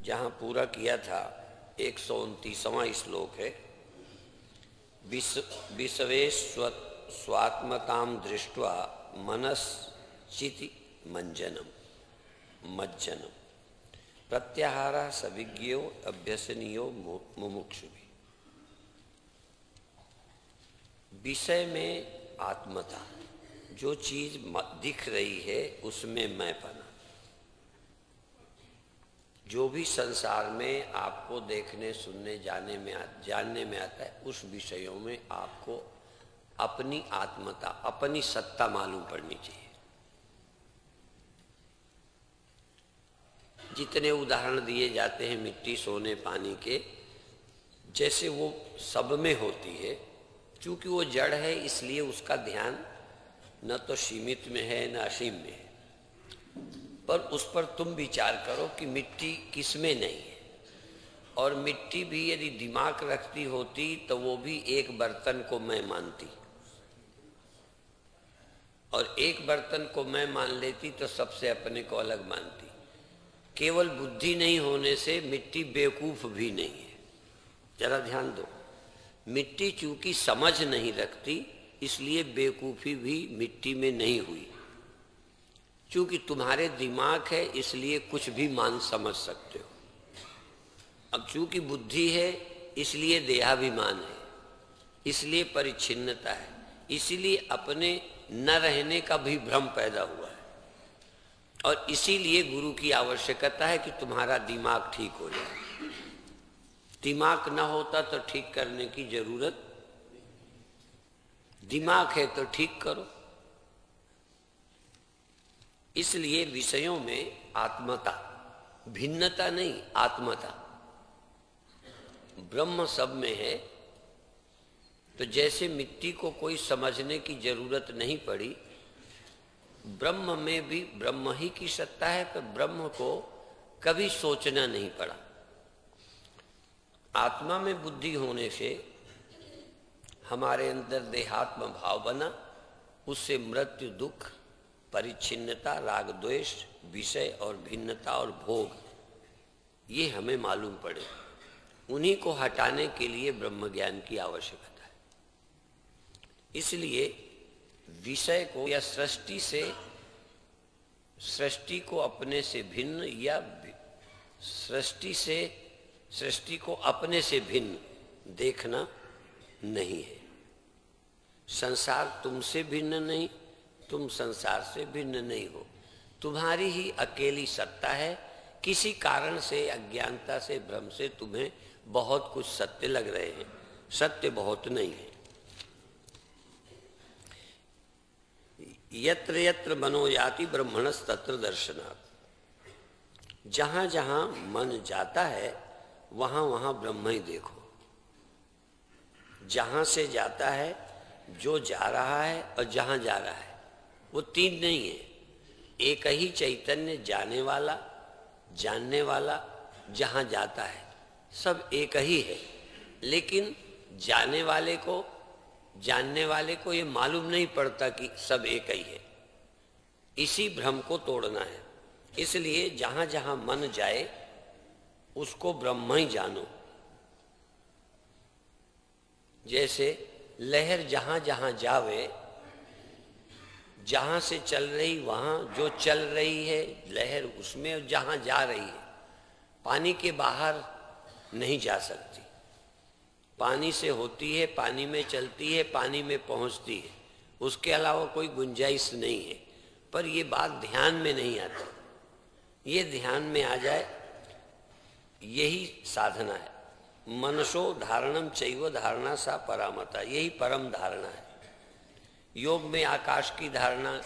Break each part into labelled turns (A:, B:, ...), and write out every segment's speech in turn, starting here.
A: जहाँ पूरा किया था 129वां श्लोक है। विषवे स्वात्मतां दृष्ट्वा मनश्चिति मज्जनम प्रत्याहारः सविज्ञो अभ्यसनीयो मुमुक्षुभिः। विषय में आत्मता, जो चीज दिख रही है उसमें मैंपना। जो भी संसार में आपको देखने सुनने जानने में आता है, उस विषयों में आपको अपनी आत्मता, अपनी सत्ता मालूम पड़नी चाहिए। जितने उदाहरण दिए जाते हैं मिट्टी, सोने, पानी के, जैसे वो सब में होती है, क्योंकि वो जड़ है इसलिए उसका ध्यान न तो सीमित में है न असीम में है। पर उस पर तुम विचार करो कि मिट्टी किसमें नहीं है। और मिट्टी भी यदि दिमाग रखती होती तो वो भी एक बर्तन को मैं मानती, और एक बर्तन को मैं मान लेती तो सबसे अपने को अलग मानती। केवल बुद्धि नहीं होने से मिट्टी बेवकूफ भी नहीं है। जरा ध्यान दो, मिट्टी चूंकि समझ नहीं रखती इसलिए बेवकूफी भी मिट्टी में नहीं हुई। चूंकि तुम्हारे दिमाग है इसलिए कुछ भी मान समझ सकते हो। अब चूंकि बुद्धि है इसलिए देहाभिमान है, इसलिए परिच्छिन्नता है, इसीलिए अपने न रहने का भी भ्रम पैदा हुआ है। और इसीलिए गुरु की आवश्यकता है कि तुम्हारा दिमाग ठीक हो जाए। दिमाग न होता तो ठीक करने की जरूरत, दिमाग है तो ठीक करो। इसलिए विषयों में आत्मता, भिन्नता नहीं, आत्मता। ब्रह्म सब में है, तो जैसे मिट्टी को कोई समझने की जरूरत नहीं पड़ी, ब्रह्म में भी ब्रह्म ही की सत्ता है, पर ब्रह्म को कभी सोचना नहीं पड़ा। आत्मा में बुद्धि होने से हमारे अंदर देहात्म भाव बना, उससे मृत्यु, दुख, परिच्छिन्नता, राग द्वेष, विषय और भिन्नता और भोग, ये हमें मालूम पड़े। उन्हीं को हटाने के लिए ब्रह्म ज्ञान की आवश्यकता है। इसलिए विषय को या सृष्टि को अपने से भिन्न, या सृष्टि को अपने से भिन्न देखना नहीं है। संसार तुमसे भिन्न नहीं, तुम संसार से भिन्न नहीं हो। तुम्हारी ही अकेली सत्ता है। किसी कारण से, अज्ञानता से, भ्रम से तुम्हें बहुत कुछ सत्य लग रहे हैं, सत्य बहुत नहीं है। यत्र यत्र मनो याति ब्रह्मणस् तत्र दर्शनात्। जहां जहां मन जाता है वहां वहां ब्रह्म ही देखो। जहां से जाता है, जो जा रहा है और जहां जा रहा है, वो तीन नहीं है। एक ही चैतन्य, जाने वाला, जानने वाला, जहां जाता है, सब एक ही है। लेकिन जाने वाले को, जानने वाले को ये मालूम नहीं पड़ता कि सब एक ही है। इसी भ्रम को तोड़ना है। इसलिए जहां जहां मन जाए उसको ब्रह्म ही जानो। जैसे लहर जहां जहां जावे, जहां से चल रही वहां जो चल रही है लहर, उसमें जहां जा रही है, पानी के बाहर नहीं जा सकती। पानी से होती है, पानी में चलती है, पानी में पहुंचती है, उसके अलावा कोई गुंजाइश नहीं है। पर ये बात ध्यान में नहीं आती। ये ध्यान में आ जाए, यही साधना है। मनसो धारणम चैव धारणा सा परामता, यही परम धारणा है। योग में आकाश की धारणा,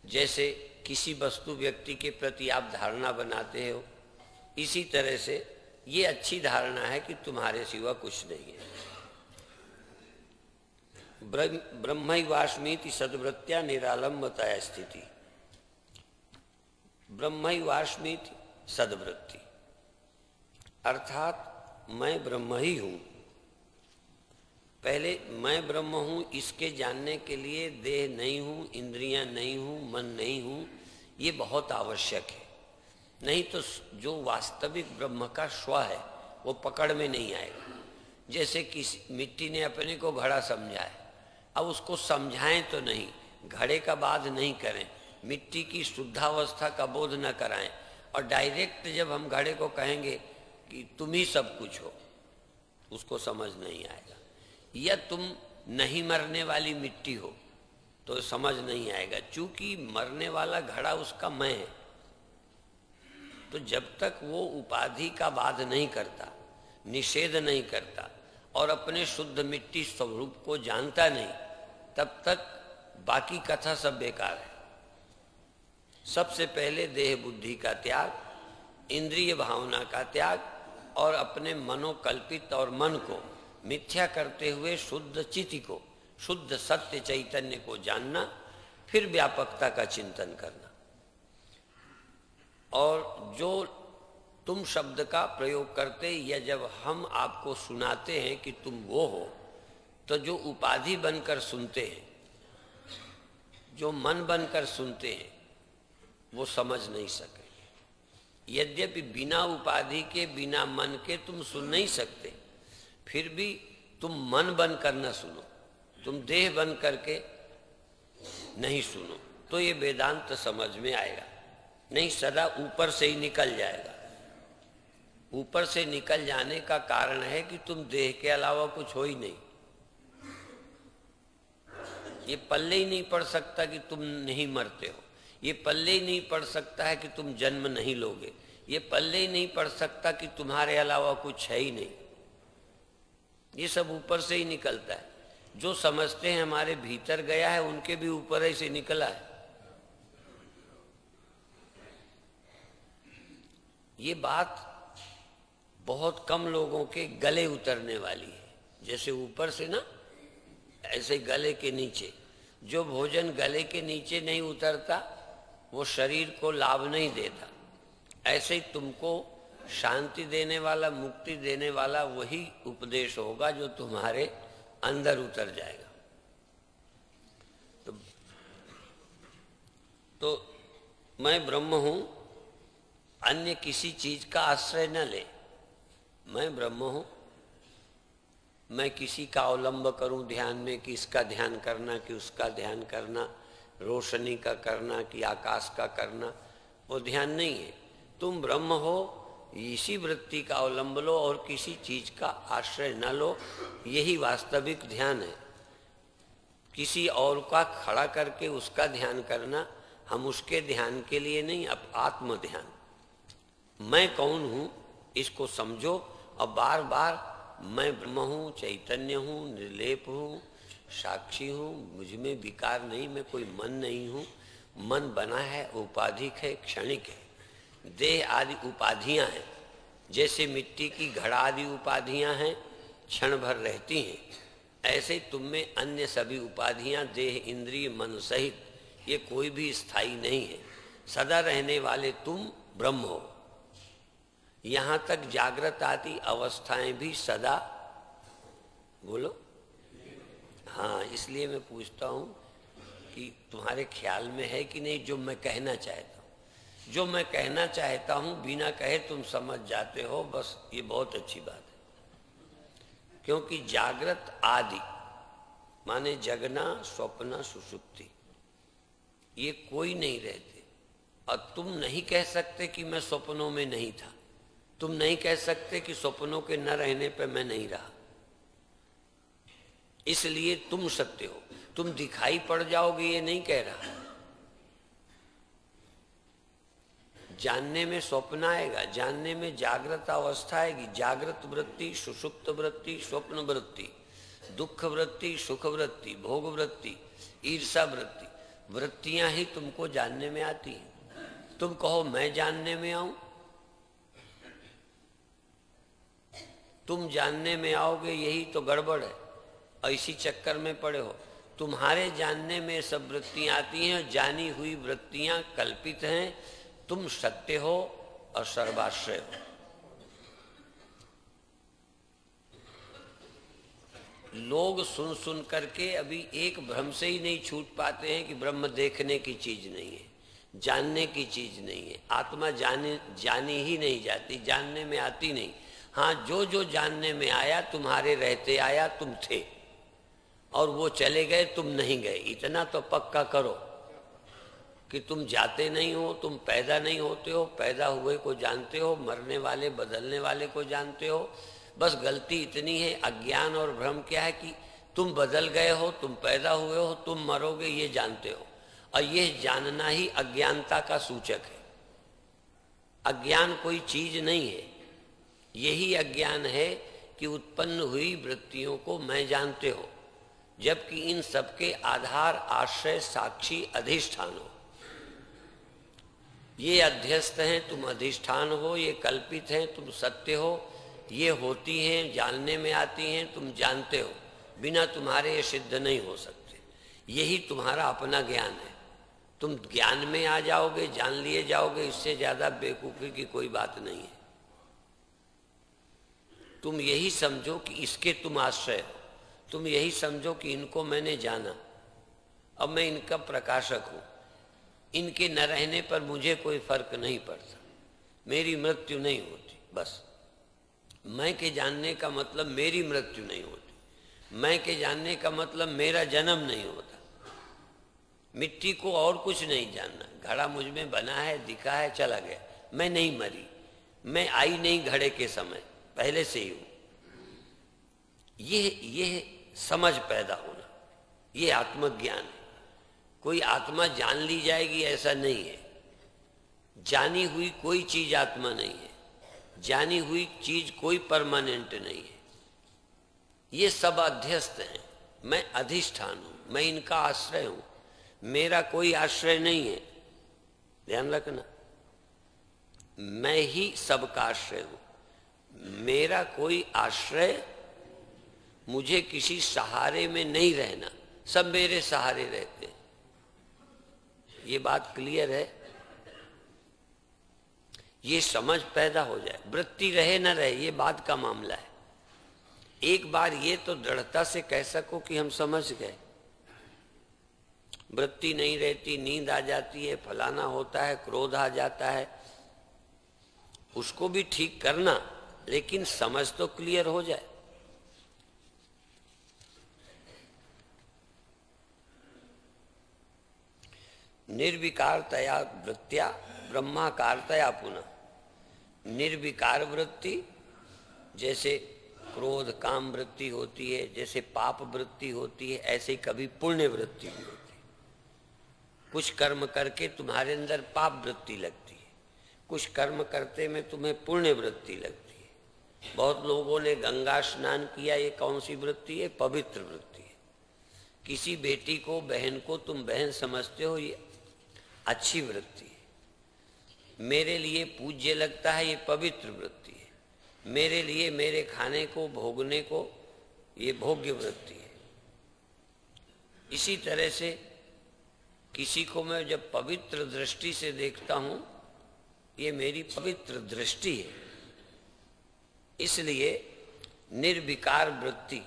A: जैसे किसी वस्तु व्यक्ति के प्रति आप धारणा बनाते हो, इसी तरह से ये अच्छी धारणा है कि तुम्हारे सिवा कुछ नहीं है। ब्रह्मैवास्मीति सद्वृत्त्या निरालंबताया स्थिति। ब्रह्मैवास्मीति सद्वृत्ति, अर्थात मैं ब्रह्म ही हूं। पहले मैं ब्रह्म हूं, इसके जानने के लिए देह नहीं हूं, इंद्रियां नहीं हूं, मन नहीं हूं, ये बहुत आवश्यक है। नहीं तो जो वास्तविक ब्रह्म का स्व है वो पकड़ में नहीं आएगा। जैसे किसी मिट्टी ने अपने को घड़ा समझा है, अब उसको समझाएं तो नहीं, घड़े का बाध नहीं करें, मिट्टी की शुद्धावस्था का बोध न कराएं, और डायरेक्ट जब हम घड़े को कहेंगे कि तुम ही सब कुछ हो, उसको समझ नहीं आएगा। या तुम नहीं मरने वाली मिट्टी हो तो समझ नहीं आएगा, चूंकि मरने वाला घड़ा उसका मैं है। तो जब तक वो उपाधि का बाध नहीं करता, निषेध नहीं करता और अपने शुद्ध मिट्टी स्वरूप को जानता नहीं, तब तक बाकी कथा सब बेकार है। सबसे पहले देह बुद्धि का त्याग, इंद्रिय भावना का त्याग और अपने मनोकल्पित और मन को मिथ्या करते हुए शुद्ध चित्त को, शुद्ध सत्य चैतन्य को जानना, फिर व्यापकता का चिंतन करना। और जो तुम शब्द का प्रयोग करते या जब हम आपको सुनाते हैं कि तुम वो हो, तो जो उपाधि बनकर सुनते हैं, जो मन बनकर सुनते हैं, वो समझ नहीं सके। यद्यपि बिना उपाधि के, बिना मन के तुम सुन नहीं सकते, फिर भी तुम मन बनकर न सुनो, तुम देह बन करके नहीं सुनो, तो ये वेदांत समझ में आएगा। नहीं सदा ऊपर से ही निकल जाएगा। ऊपर से निकल जाने का कारण है कि तुम देह के अलावा कुछ हो ही नहीं। ये पल्ले ही नहीं पड़ सकता कि तुम नहीं मरते हो, ये पल्ले ही नहीं पड़ सकता है कि तुम जन्म नहीं लोगे, ये पल्ले ही नहीं पड़ सकता कि तुम्हारे अलावा कुछ है ही नहीं। ये सब ऊपर से ही निकलता है। जो समझते हैं हमारे भीतर गया है, उनके भी ऊपर ही से निकला है। ये बात बहुत कम लोगों के गले उतरने वाली है। जैसे ऊपर से ना, ऐसे गले के नीचे। जो भोजन गले के नीचे नहीं उतरता वो शरीर को लाभ नहीं देता। ऐसे ही तुमको शांति देने वाला, मुक्ति देने वाला वही उपदेश होगा जो तुम्हारे अंदर उतर जाएगा। तो मैं ब्रह्म हूं, अन्य किसी चीज का आश्रय न ले। मैं ब्रह्म हूं, मैं किसी का अवलंब करूं ध्यान में कि इसका ध्यान करना कि उसका ध्यान करना, रोशनी का करना कि आकाश का करना, वो ध्यान नहीं है। तुम ब्रह्म हो, इसी वृत्ति का अवलंब लो और किसी चीज का आश्रय न लो, यही वास्तविक ध्यान है। किसी और का खड़ा करके उसका ध्यान करना, हम उसके ध्यान के लिए नहीं, अब आत्म ध्यान। मैं कौन हूं इसको समझो और बार बार मैं ब्रह्म हूं, चैतन्य हूं, निर्लेप हूं, साक्षी हूं, मुझ में विकार नहीं, मैं कोई मन नहीं हूं। मन बना है, उपाधिक है, क्षणिक है। देह आदि उपाधियां हैं, जैसे मिट्टी की घड़ा आदि उपाधियां हैं, क्षण भर रहती हैं, ऐसे तुम में अन्य सभी उपाधियां, देह, इंद्रिय, मन सहित, ये कोई भी स्थायी नहीं है। सदा रहने वाले तुम ब्रह्म हो। यहां तक जागृत आदि अवस्थाएं भी सदा, बोलो हाँ। इसलिए मैं पूछता हूं कि तुम्हारे ख्याल में है कि नहीं जो मैं कहना चाहता हूं। जो मैं कहना चाहता हूं बिना कहे तुम समझ जाते हो, बस ये बहुत अच्छी बात है। क्योंकि जागृत आदि माने जगना, स्वप्न, सुषुप्ति, ये कोई नहीं रहते। और तुम नहीं कह सकते कि मैं स्वप्नों में नहीं था, तुम नहीं कह सकते कि स्वप्नों के न रहने पर मैं नहीं रहा। इसलिए तुम सत्य हो। तुम दिखाई पड़ जाओगे ये नहीं कह रहा। जानने में स्वप्न आएगा, जानने में जागृत अवस्था आएगी। जागृत वृत्ति, सुषुप्त वृत्ति, स्वप्न वृत्ति, दुख वृत्ति, सुख वृत्ति, भोग वृत्ति, ईर्षा वृत्ति, वृत्तियां ही तुमको जानने में आती हैं। तुम कहो मैं जानने में आऊं, तुम जानने में आओगे, यही तो गड़बड़ है। ऐसी चक्कर में पड़े हो। तुम्हारे जानने में सब वृत्तियां आती हैं, जानी हुई वृत्तियां कल्पित हैं। तुम सत्य हो और सर्वाश्रय हो। लोग सुन सुन करके अभी एक भ्रम से ही नहीं छूट पाते हैं कि ब्रह्म देखने की चीज नहीं है। जानने की चीज नहीं है। आत्मा जानी ही नहीं जाती, जानने में आती नहीं। हाँ, जो जो जानने में आया तुम्हारे रहते आया, तुम थे और वो चले गए, तुम नहीं गए। इतना तो पक्का करो कि तुम जाते नहीं हो, तुम पैदा नहीं होते हो, पैदा हुए को जानते हो, मरने वाले बदलने वाले को जानते हो। बस गलती इतनी है, अज्ञान और भ्रम क्या है कि तुम बदल गए हो, तुम पैदा हुए हो, तुम मरोगे, ये जानते हो। और ये जानना ही अज्ञानता का सूचक है। अज्ञान कोई चीज नहीं है। यही अज्ञान है कि उत्पन्न हुई वृत्तियों को मैं जानते हो, जबकि इन सबके आधार, आश्रय, साक्षी, अधिष्ठान हो। ये अध्यस्त हैं, तुम अधिष्ठान हो। ये कल्पित हैं, तुम सत्य हो। ये होती हैं, जानने में आती हैं, तुम जानते हो। बिना तुम्हारे ये सिद्ध नहीं हो सकते। यही तुम्हारा अपना ज्ञान है। तुम ज्ञान में आ जाओगे, जान लिए जाओगे, इससे ज्यादा बेवकूफी की कोई बात नहीं है। तुम यही समझो कि इसके तुम आश्रय हो। तुम यही समझो कि इनको मैंने जाना, अब मैं इनका प्रकाशक हूं। इनके न रहने पर मुझे कोई फर्क नहीं पड़ता, मेरी मृत्यु नहीं होती। बस मैं के जानने का मतलब मेरी मृत्यु नहीं होती। मैं के जानने का मतलब मेरा जन्म नहीं होता। मिट्टी को और कुछ नहीं जानना। घड़ा मुझ में बना है, दिखा है, चला गया। मैं नहीं मरी, मैं आई नहीं घड़े के समय, पहले से ही हूं। ये समझ पैदा होना, ये आत्मज्ञान है। कोई आत्मा जान ली जाएगी ऐसा नहीं है। जानी हुई कोई चीज आत्मा नहीं है। जानी हुई चीज कोई परमानेंट नहीं है। ये सब अध्यस्त हैं। मैं अधिष्ठान हूं, मैं इनका आश्रय हूं। मेरा कोई आश्रय नहीं है, ध्यान रखना। मैं ही सबका आश्रय हूं। मेरा कोई आश्रय, मुझे किसी सहारे में नहीं रहना। सब मेरे सहारे रहते हैं। ये बात क्लियर है। ये समझ पैदा हो जाए। वृत्ति रहे न रहे, ये बात का मामला है। एक बार ये तो दृढ़ता से कह सको कि हम समझ गए। वृत्ति नहीं रहती, नींद आ जाती है, फलाना होता है, क्रोध आ जाता है, उसको भी ठीक करना, लेकिन समझ तो क्लियर हो जाए। निर्विकारतया वृत्त्या ब्रह्माकारतया पुनः। निर्विकार वृत्ति, जैसे क्रोध काम वृत्ति होती है, जैसे पाप वृत्ति होती है, ऐसे कभी पुण्य वृत्ति भी होती है। कुछ कर्म करके तुम्हारे अंदर पाप वृत्ति लगती है, कुछ कर्म करते में तुम्हें पुण्य वृत्ति लगती है। बहुत लोगों ने गंगा स्नान किया, ये कौन सी वृत्ति है? पवित्र वृत्ति है। किसी बेटी को, बहन को तुम बहन समझते हो, ये अच्छी वृत्ति है। मेरे लिए पूज्य लगता है, ये पवित्र वृत्ति है। मेरे लिए, मेरे खाने को, भोगने को, ये भोग्य वृत्ति है। इसी तरह से किसी को मैं जब पवित्र दृष्टि से देखता हूं, ये मेरी पवित्र दृष्टि है। इसलिए निर्विकार वृत्ति,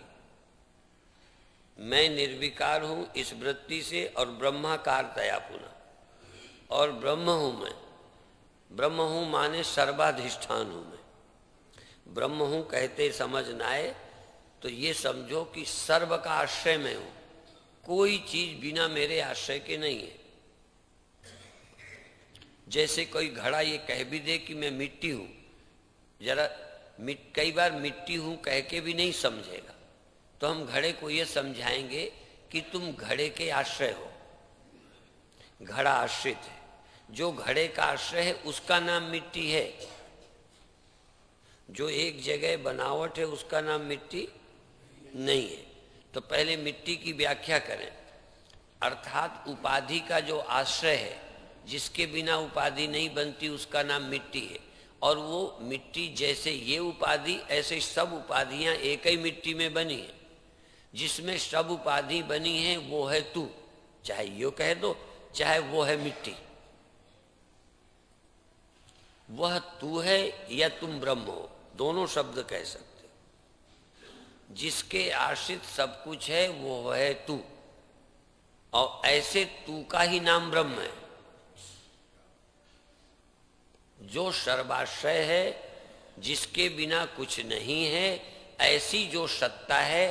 A: मैं निर्विकार हूं इस वृत्ति से, और ब्रह्माकारतया पुनः, और ब्रह्म हूं मैं। ब्रह्म हूं माने सर्वाधिष्ठान हूं मैं। ब्रह्म हूं कहते समझ न आए तो ये समझो कि सर्व का आश्रय मैं हूं। कोई चीज बिना मेरे आश्रय के नहीं है। जैसे कोई घड़ा ये कह भी दे कि मैं मिट्टी हूं, जरा कई बार मिट्टी हूं कह के भी नहीं समझेगा, तो हम घड़े को ये समझाएंगे कि तुम घड़े के आश्रय हो। घड़ा आश्रित है, जो घड़े का आश्रय है उसका नाम मिट्टी है। जो एक जगह बनावट है उसका नाम मिट्टी नहीं है। तो पहले मिट्टी की व्याख्या करें। अर्थात उपाधि का जो आश्रय है, जिसके बिना उपाधि नहीं बनती, उसका नाम मिट्टी है। और वो मिट्टी, जैसे ये उपाधि, ऐसे सब उपाधियां एक ही मिट्टी में बनी है। जिसमें सब उपाधि बनी है वो है तू। चाहे यो कह दो, चाहे वो है मिट्टी। वह तू है या तुम ब्रह्म हो, दोनों शब्द कह सकते हो। जिसके आश्रित सब कुछ है वो है तू, और ऐसे तू का ही नाम ब्रह्म है। जो सर्वाश्रय है, जिसके बिना कुछ नहीं है, ऐसी जो सत्ता है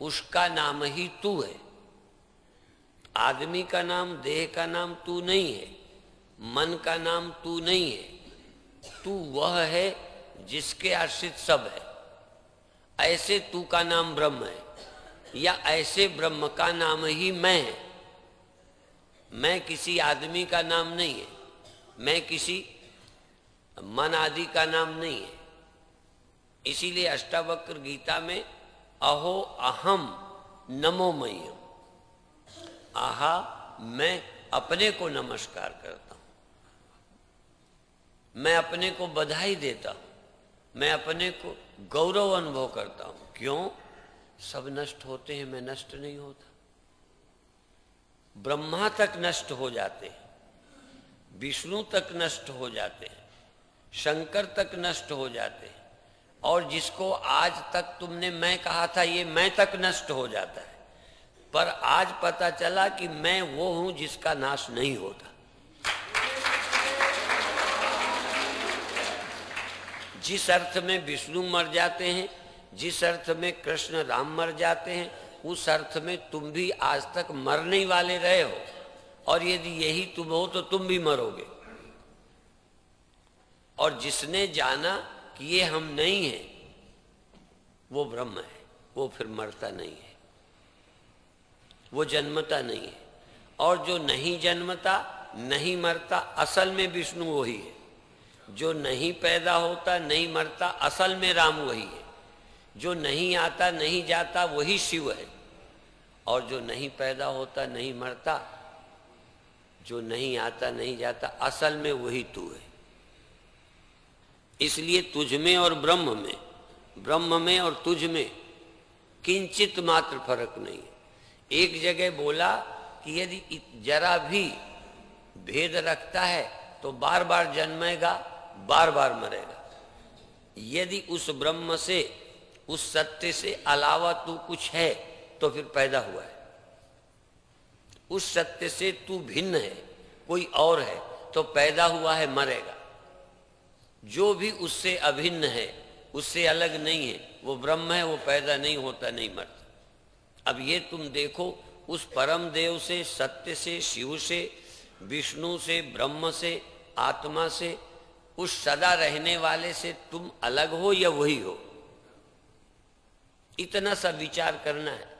A: उसका नाम ही तू है। आदमी का नाम, देह का नाम तू नहीं है, मन का नाम तू नहीं है। तू वह है जिसके आश्रित सब है। ऐसे तू का नाम ब्रह्म है, या ऐसे ब्रह्म का नाम ही मैं है। मैं किसी आदमी का नाम नहीं है, मैं किसी मन आदि का नाम नहीं है। इसीलिए अष्टावक्र गीता में अहो अहम नमोमयम, आहा मैं अपने को नमस्कार करता हूं, मैं अपने को बधाई देता हूं, मैं अपने को गौरव अनुभव करता हूं। क्यों? सब नष्ट होते हैं, मैं नष्ट नहीं होता। ब्रह्मा तक नष्ट हो जाते हैं, विष्णु तक नष्ट हो जाते हैं, शंकर तक नष्ट हो जाते हैं, और जिसको आज तक तुमने मैं कहा था ये मैं तक नष्ट हो जाता है। पर आज पता चला कि मैं वो हूं जिसका नाश नहीं होता। जिस अर्थ में विष्णु मर जाते हैं, जिस अर्थ में कृष्ण राम मर जाते हैं, उस अर्थ में तुम भी आज तक मरने वाले रहे हो। और यदि यही तुम हो तो तुम भी मरोगे। और जिसने जाना कि ये हम नहीं हैं, वो ब्रह्म है, वो फिर मरता नहीं है, वो जन्मता नहीं है। और जो नहीं जन्मता, नहीं मरता, असल में विष्णु वही है। जो नहीं पैदा होता, नहीं मरता, असल में राम वही है। जो नहीं आता, नहीं जाता, वही शिव है। और जो नहीं पैदा होता, नहीं मरता, जो नहीं आता, नहीं जाता, असल में वही तू है। इसलिए तुझ में और ब्रह्म में, ब्रह्म में और तुझ में किंचित मात्र फर्क नहीं है। एक जगह बोला कि यदि जरा भी भेद रखता है तो बार बार जन्मेगा, बार बार मरेगा। यदि उस ब्रह्म से, उस सत्य से अलावा तू कुछ है तो फिर पैदा हुआ है। उस सत्य से तू भिन्न है, कोई और है तो पैदा हुआ है, मरेगा। जो भी उससे अभिन्न है, उससे अलग नहीं है, वो ब्रह्म है, वो पैदा नहीं होता, नहीं मरता। अब ये तुम देखो, उस परम देव से, सत्य से, शिव से, विष्णु से, ब्रह्म से, आत्मा से, उस सदा रहने वाले से तुम अलग हो या वही हो? इतना सा विचार करना है।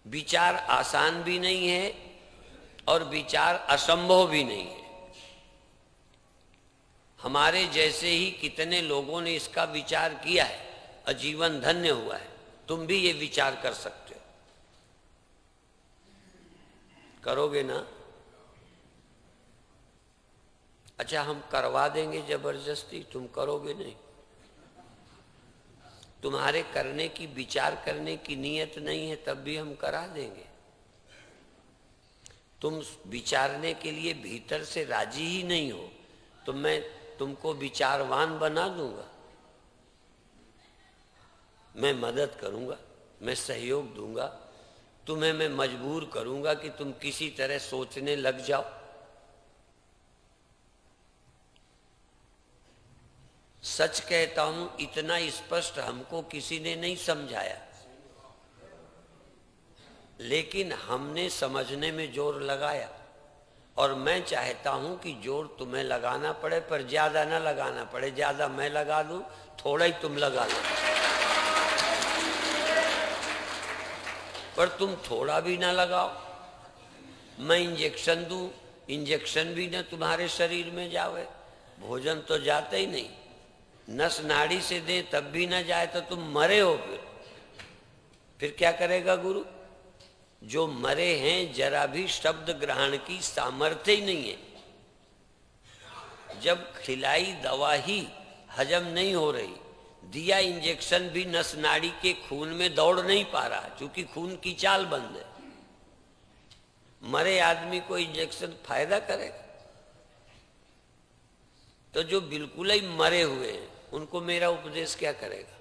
A: विचार आसान भी नहीं है और विचार असंभव भी नहीं है। हमारे जैसे ही कितने लोगों ने इसका विचार किया है और जीवन धन्य हुआ है। तुम भी ये विचार कर सकते हो। करोगे ना? अच्छा, हम करवा देंगे जबरदस्ती, तुम करोगे नहीं? तुम्हारे करने की, विचार करने की नीयत नहीं है, तब भी हम करा देंगे। तुम विचारने के लिए भीतर से राजी ही नहीं हो तो मैं तुमको विचारवान बना दूंगा। मैं मदद करूंगा, मैं सहयोग दूंगा, तुम्हें मैं मजबूर करूंगा कि तुम किसी तरह सोचने लग जाओ। सच कहता हूं, इतना स्पष्ट हमको किसी ने नहीं समझाया, लेकिन हमने समझने में जोर लगाया। और मैं चाहता हूं कि जोर तुम्हें लगाना पड़े, पर ज्यादा ना लगाना पड़े। ज्यादा मैं लगा दूं, थोड़ा ही तुम लगा लो। पर तुम थोड़ा भी ना लगाओ। मैं इंजेक्शन दूं, इंजेक्शन भी ना तुम्हारे शरीर में जावे। भोजन तो जाता ही नहीं, नस नाड़ी से दे तब भी ना जाए तो तुम मरे हो। फिर क्या करेगा गुरु? जो मरे हैं, जरा भी शब्द ग्रहण की सामर्थ्य ही नहीं है। जब खिलाई दवा ही हजम नहीं हो रही, दिया इंजेक्शन भी नस नाड़ी के खून में दौड़ नहीं पा रहा, क्योंकि खून की चाल बंद है। मरे आदमी को इंजेक्शन फायदा करेगा? तो जो बिल्कुल ही मरे हुए हैं उनको मेरा उपदेश क्या करेगा?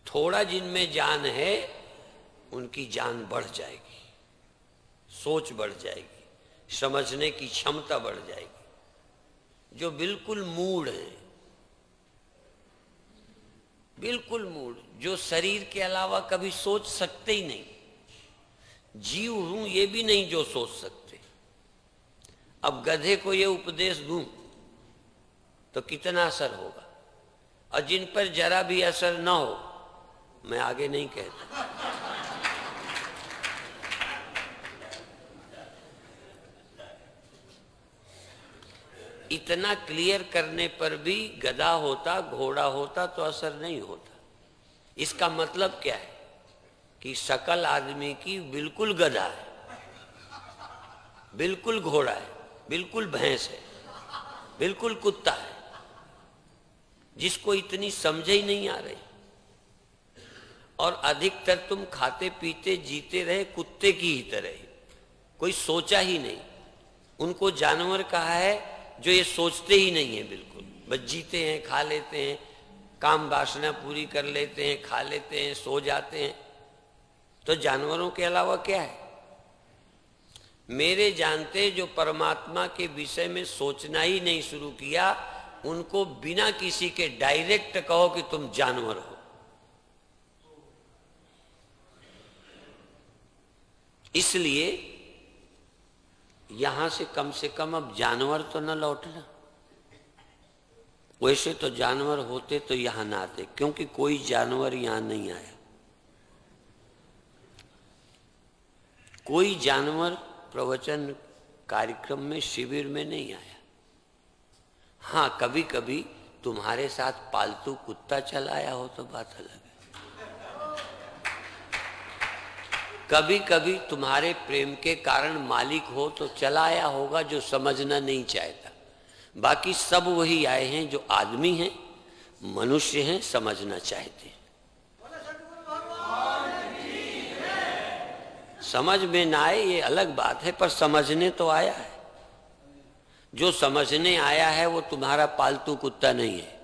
A: थोड़ा जिनमें जान है उनकी जान बढ़ जाएगी, सोच बढ़ जाएगी, समझने की क्षमता बढ़ जाएगी। जो बिल्कुल मूढ़ है, बिल्कुल मूढ़, जो शरीर के अलावा कभी सोच सकते ही नहीं, जीव हूं ये भी नहीं जो सोच सकते। अब गधे को ये उपदेश दूं तो कितना असर होगा, और जिन पर जरा भी असर ना हो, मैं आगे नहीं कहता। इतना क्लियर करने पर भी गधा होता, घोड़ा होता तो असर नहीं होता। इसका मतलब क्या है कि शकल आदमी की बिल्कुल गधा है, बिल्कुल घोड़ा है, बिल्कुल भैंस है, बिल्कुल कुत्ता है, जिसको इतनी समझ ही नहीं आ रही। और अधिकतर तुम खाते पीते जीते रहे कुत्ते की ही तरह, कोई सोचा ही नहीं। उनको जानवर कहा है जो ये सोचते ही नहीं है, बिल्कुल बस जीते हैं, खा लेते हैं, काम वासना पूरी कर लेते हैं, खा लेते हैं, सो जाते हैं। तो जानवरों के अलावा क्या है? मेरे जानते जो परमात्मा के विषय में सोचना ही नहीं शुरू किया, उनको बिना किसी के डायरेक्ट कहो कि तुम जानवर हो। इसलिए यहां से कम अब जानवर तो न लौटना। वैसे तो जानवर होते तो यहां ना आते, क्योंकि कोई जानवर यहां नहीं आया। कोई जानवर प्रवचन कार्यक्रम में, शिविर में नहीं आया। हां, कभी कभी तुम्हारे साथ पालतू कुत्ता चल आया हो तो बात अलग है। कभी कभी तुम्हारे प्रेम के कारण मालिक हो तो चला आया होगा जो समझना नहीं चाहता। बाकी सब वही आए हैं जो आदमी हैं, मनुष्य हैं, समझना चाहते हैं। समझ में ना आए ये अलग बात है, पर समझने तो आया है। जो समझने आया है वो तुम्हारा पालतू कुत्ता नहीं है।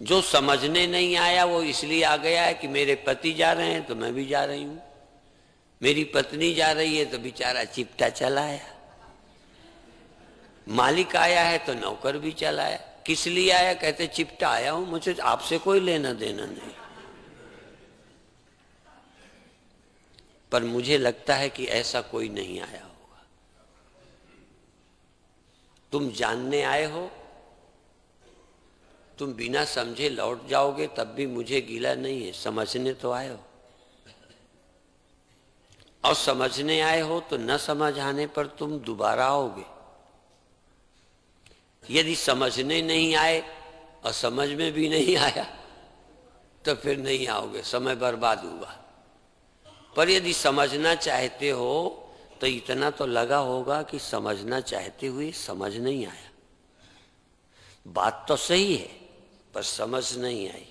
A: जो समझने नहीं आया वो इसलिए आ गया है कि मेरे पति जा रहे हैं तो मैं भी जा रही हूं, मेरी पत्नी जा रही है तो बेचारा चिपटा चला आया, मालिक आया है तो नौकर भी चला आया। किस लिए आया? कहते चिपटा आया हूं, मुझे आपसे कोई लेना देना नहीं। पर मुझे लगता है कि ऐसा कोई नहीं आया होगा। तुम जानने आए हो, तुम बिना समझे लौट जाओगे तब भी मुझे गिला नहीं है। समझने तो आए हो, और समझने आए हो तो न समझ आने पर तुम दोबारा आओगे। यदि समझने नहीं आए और समझ में भी नहीं आया तो फिर नहीं आओगे, समय बर्बाद हुआ। पर यदि समझना चाहते हो तो इतना तो लगा होगा कि समझना चाहते हुए समझ नहीं आया। बात तो सही है पर समझ नहीं आई।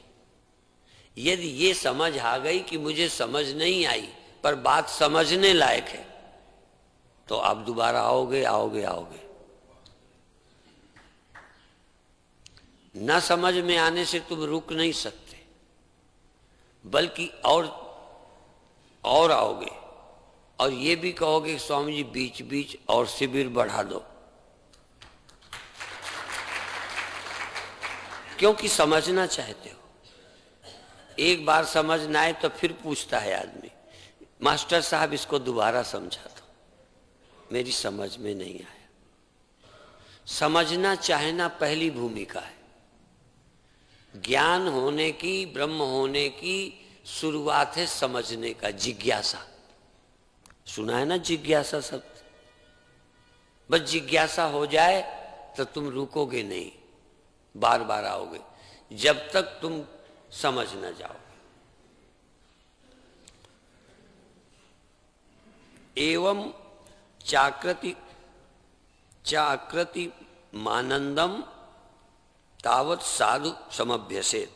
A: यदि ये समझ आ गई कि मुझे समझ नहीं आई पर बात समझने लायक है, तो आप दोबारा आओगे आओगे आओगे। ना समझ में आने से तुम रुक नहीं सकते, बल्कि और आओगे, और ये भी कहोगे स्वामी जी बीच बीच और शिविर बढ़ा दो, क्योंकि समझना चाहते हो। एक बार समझ ना आए तो फिर पूछता है आदमी, मास्टर साहब इसको दोबारा समझा दो, मेरी समझ में नहीं आया। समझना चाहना पहली भूमिका है। ज्ञान होने की, ब्रह्म होने की शुरुआत है समझने का, जिज्ञासा। सुना है ना जिज्ञासा शब्द? बस जिज्ञासा हो जाए तो तुम रुकोगे नहीं, बार बार आओगे जब तक तुम समझ न जाओ। एवं चाकृति मानंदम तावत साधु समभ्यसेत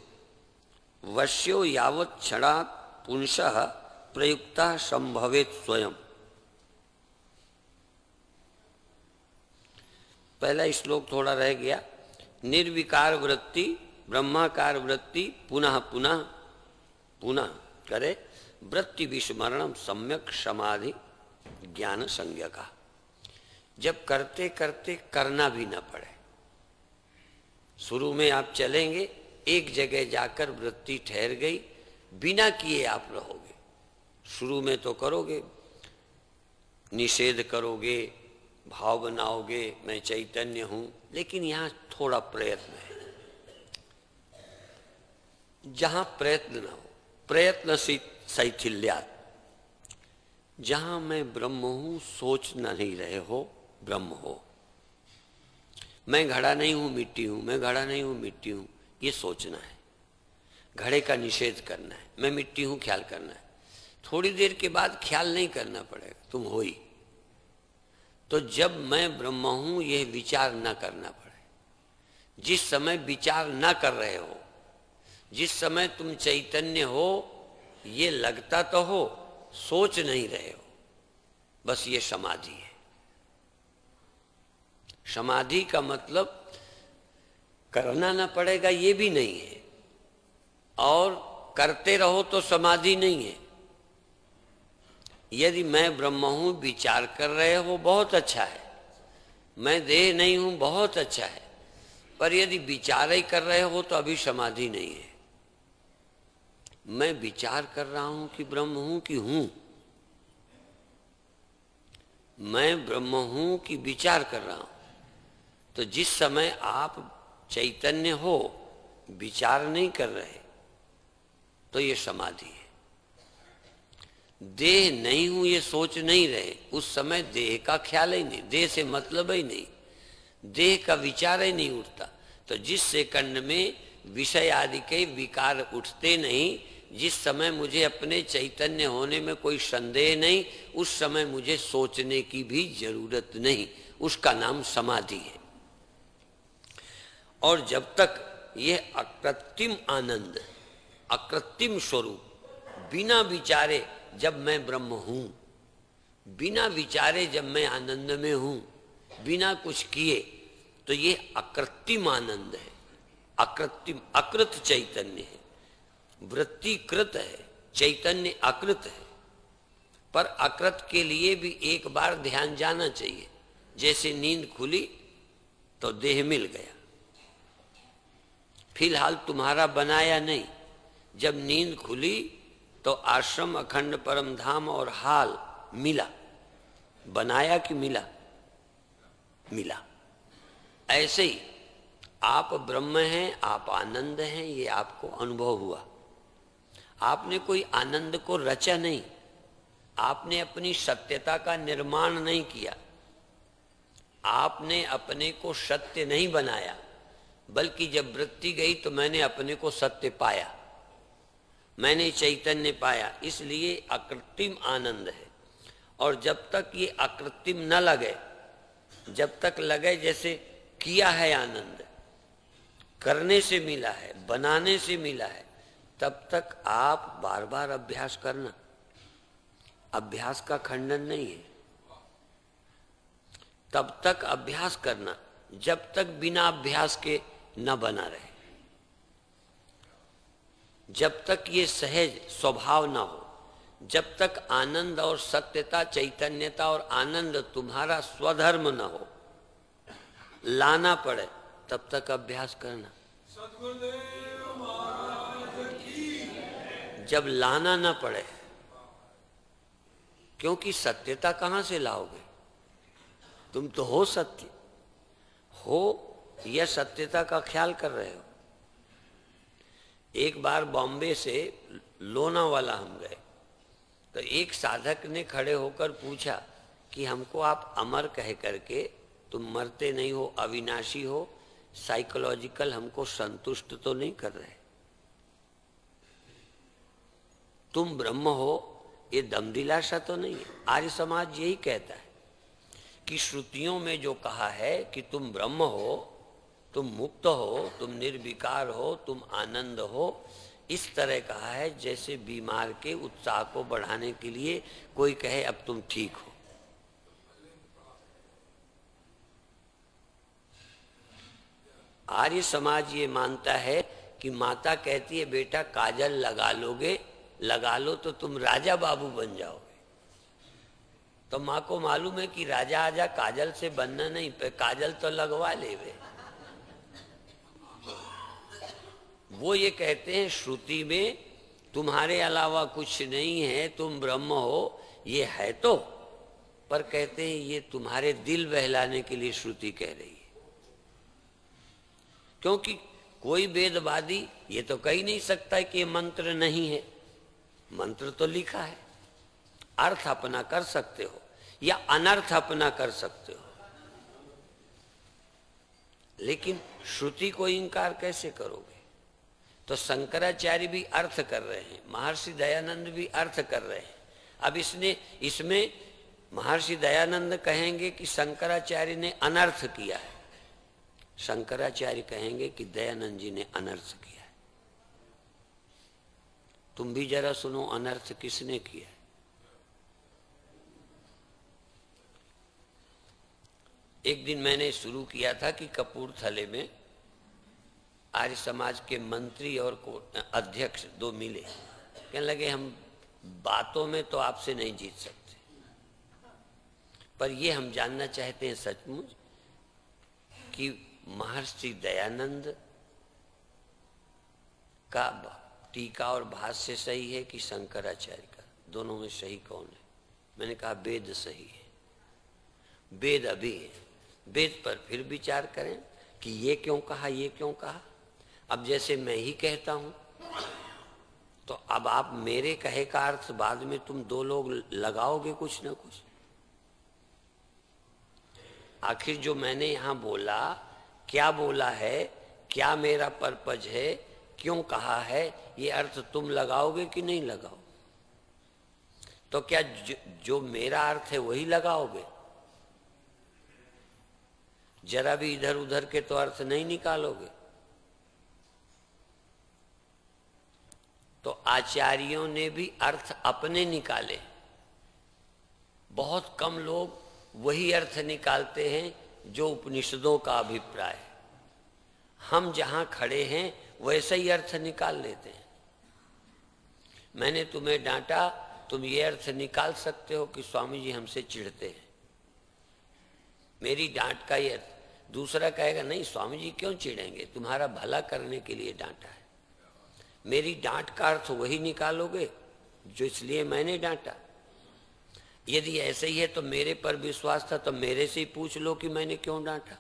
A: वश्यो यावत क्षणात् पुंसः प्रयुक्ता संभवेत स्वयं। पहला श्लोक थोड़ा रह गया। निर्विकार वृत्ति, ब्रह्माकार वृत्ति पुनः पुनः पुनः करे, वृत्ति विस्मरणम सम्यक समाधि ज्ञान संज्ञा का। जब करते करते करना भी न पड़े, शुरू में आप चलेंगे, एक जगह जाकर वृत्ति ठहर गई, बिना किए आप रहोगे। शुरू में तो करोगे, निषेध करोगे, भाव बनाओगे, मैं चैतन्य हूं, लेकिन यहां थोड़ा प्रयत्न है। जहां प्रयत्न न हो, प्रयत्न शैथिल्यात्, जहां मैं ब्रह्म हूं सोच नहीं रहे हो, ब्रह्म हो। मैं घड़ा नहीं हूं मिट्टी हूं, मैं घड़ा नहीं हूं मिट्टी हूं, ये सोचना है, घड़े का निषेध करना है। मैं मिट्टी हूं ख्याल करना है। थोड़ी देर के बाद ख्याल नहीं करना पड़ेगा, तुम हो ही। तो जब मैं ब्रह्म हूं यह विचार न करना पड़े। जिस समय विचार न कर रहे हो, जिस समय तुम चैतन्य हो, ये लगता तो हो, सोच नहीं रहे हो, बस ये समाधि है। समाधि का मतलब करना ना पड़ेगा ये भी नहीं है, और करते रहो तो समाधि नहीं है। यदि मैं ब्रह्म हूं विचार कर रहे हो, बहुत अच्छा है। मैं देह नहीं हूं, बहुत अच्छा है। पर यदि विचार ही कर रहे हो तो अभी समाधि नहीं है। मैं विचार कर रहा हूं कि ब्रह्म हूं कि हूं, मैं ब्रह्म हूं कि विचार कर रहा हूं। तो जिस समय आप चैतन्य हो, विचार नहीं कर रहे, तो ये समाधि है। देह नहीं हूं ये सोच नहीं रहे, उस समय देह का ख्याल ही नहीं, देह से मतलब ही नहीं, देह का विचार ही नहीं उठता। तो जिस सेकंड में विषय आदि के विकार उठते नहीं, जिस समय मुझे अपने चैतन्य होने में कोई संदेह नहीं, उस समय मुझे सोचने की भी जरूरत नहीं, उसका नाम समाधि है। और जब तक ये अकृत्रिम आनंद, अकृत्रिम स्वरूप, बिना विचारे जब मैं ब्रह्म हूं, बिना विचारे जब मैं आनंद में हूं, बिना कुछ किए, तो ये अकृत्रिम आनंद है। अकृत्रिम, अकृत चैतन्य है, वृत्तिकृत है, चैतन्य अकृत है। पर अकृत के लिए भी एक बार ध्यान जाना चाहिए। जैसे नींद खुली तो देह मिल गया, फिलहाल तुम्हारा बनाया नहीं। जब नींद खुली तो आश्रम, अखंड परम धाम और हाल मिला। बनाया कि मिला? मिला। ऐसे ही आप ब्रह्म हैं, आप आनंद हैं, ये आपको अनुभव हुआ। आपने कोई आनंद को रचा नहीं, आपने अपनी सत्यता का निर्माण नहीं किया, आपने अपने को सत्य नहीं बनाया, बल्कि जब वृत्ति गई तो मैंने अपने को सत्य पाया, मैंने चैतन्य पाया। इसलिए अकृत्रिम आनंद है। और जब तक ये अकृत्रिम न लगे, जब तक लगे जैसे किया है आनंद, करने से मिला है, बनाने से मिला है, तब तक आप बार बार अभ्यास करना। अभ्यास का खंडन नहीं है, तब तक अभ्यास करना जब तक बिना अभ्यास के न बना रहे, जब तक ये सहज स्वभाव न हो, जब तक आनंद और सत्यता, चैतन्यता और आनंद तुम्हारा स्वधर्म न हो, लाना पड़े, तब तक अभ्यास करना। जब लाना न पड़े, क्योंकि सत्यता कहां से लाओगे? तुम तो हो सत्य, हो या सत्यता का ख्याल कर रहे हो। एक बार बॉम्बे से लोनावाला हम गए, तो एक साधक ने खड़े होकर पूछा कि हमको आप अमर कह करके, तुम मरते नहीं हो, अविनाशी हो, साइकोलॉजिकल हमको संतुष्ट तो नहीं कर रहे। तुम ब्रह्म हो, ये दम दिलासा तो नहीं है। आर्य समाज यही कहता है कि श्रुतियों में जो कहा है कि तुम ब्रह्म हो, तुम मुक्त हो, तुम निर्विकार हो, तुम आनंद हो, इस तरह कहा है जैसे बीमार के उत्साह को बढ़ाने के लिए कोई कहे अब तुम ठीक हो। आर्य समाज ये मानता है कि माता कहती है बेटा काजल लगा लोगे, लगा लो तो तुम राजा बाबू बन जाओगे। तो माँ को मालूम है कि राजा आजा काजल से बनना नहीं, पे काजल तो लगवा ले वे। वो ये कहते हैं श्रुति में तुम्हारे अलावा कुछ नहीं है, तुम ब्रह्म हो, ये है तो, पर कहते हैं ये तुम्हारे दिल बहलाने के लिए श्रुति कह रही है। क्योंकि कोई वेदवादी ये तो कह ही नहीं सकता कि ये मंत्र नहीं है, मंत्र तो लिखा है, अर्थ अपना कर सकते हो या अनर्थ अपना कर सकते हो, लेकिन श्रुति को इनकार कैसे करोगे? तो शंकराचार्य भी अर्थ कर रहे हैं, महर्षि दयानंद भी अर्थ कर रहे हैं। अब इसमें महर्षि दयानंद कहेंगे कि शंकराचार्य ने अनर्थ किया है, शंकराचार्य कहेंगे कि दयानंद जी ने अनर्थ किया है। तुम भी जरा सुनो, अनर्थ किसने किया है? एक दिन मैंने शुरू किया था कि कपूरथले में आर्य समाज के मंत्री और अध्यक्ष दो मिले, कहने लगे हम बातों में तो आपसे नहीं जीत सकते, पर ये हम जानना चाहते हैं सचमुच कि महर्षि दयानंद का टीका और भाष्य सही है कि शंकराचार्य का, दोनों में सही कौन है? मैंने कहा वेद सही है, वेद अभी है, वेद पर फिर विचार करें कि ये क्यों कहा, ये क्यों कहा। अब जैसे मैं ही कहता हूं तो अब आप मेरे कहे का अर्थ बाद में तुम दो लोग लगाओगे कुछ ना कुछ। आखिर जो मैंने यहां बोला, क्या बोला है, क्या मेरा पर्पज है, क्यों कहा है, ये अर्थ तुम लगाओगे कि नहीं लगाओ? तो क्या जो मेरा अर्थ है वही लगाओगे? जरा भी इधर उधर के तो अर्थ नहीं निकालोगे। तो आचार्यों ने भी अर्थ अपने निकाले, बहुत कम लोग वही अर्थ निकालते हैं जो उपनिषदों का अभिप्राय है। हम जहां खड़े हैं वैसा ही अर्थ निकाल लेते हैं। मैंने तुम्हें डांटा, तुम ये अर्थ निकाल सकते हो कि स्वामी जी हमसे चिढ़ते हैं, मेरी डांट का ये अर्थ। दूसरा कहेगा नहीं, स्वामी जी क्यों चिढ़ेंगे, तुम्हारा भला करने के लिए डांटा है। मेरी डांट का अर्थ वही निकालोगे जो इसलिए मैंने डांटा। यदि ऐसे ही है तो मेरे पर विश्वास था तो मेरे से ही पूछ लो कि मैंने क्यों डांटा।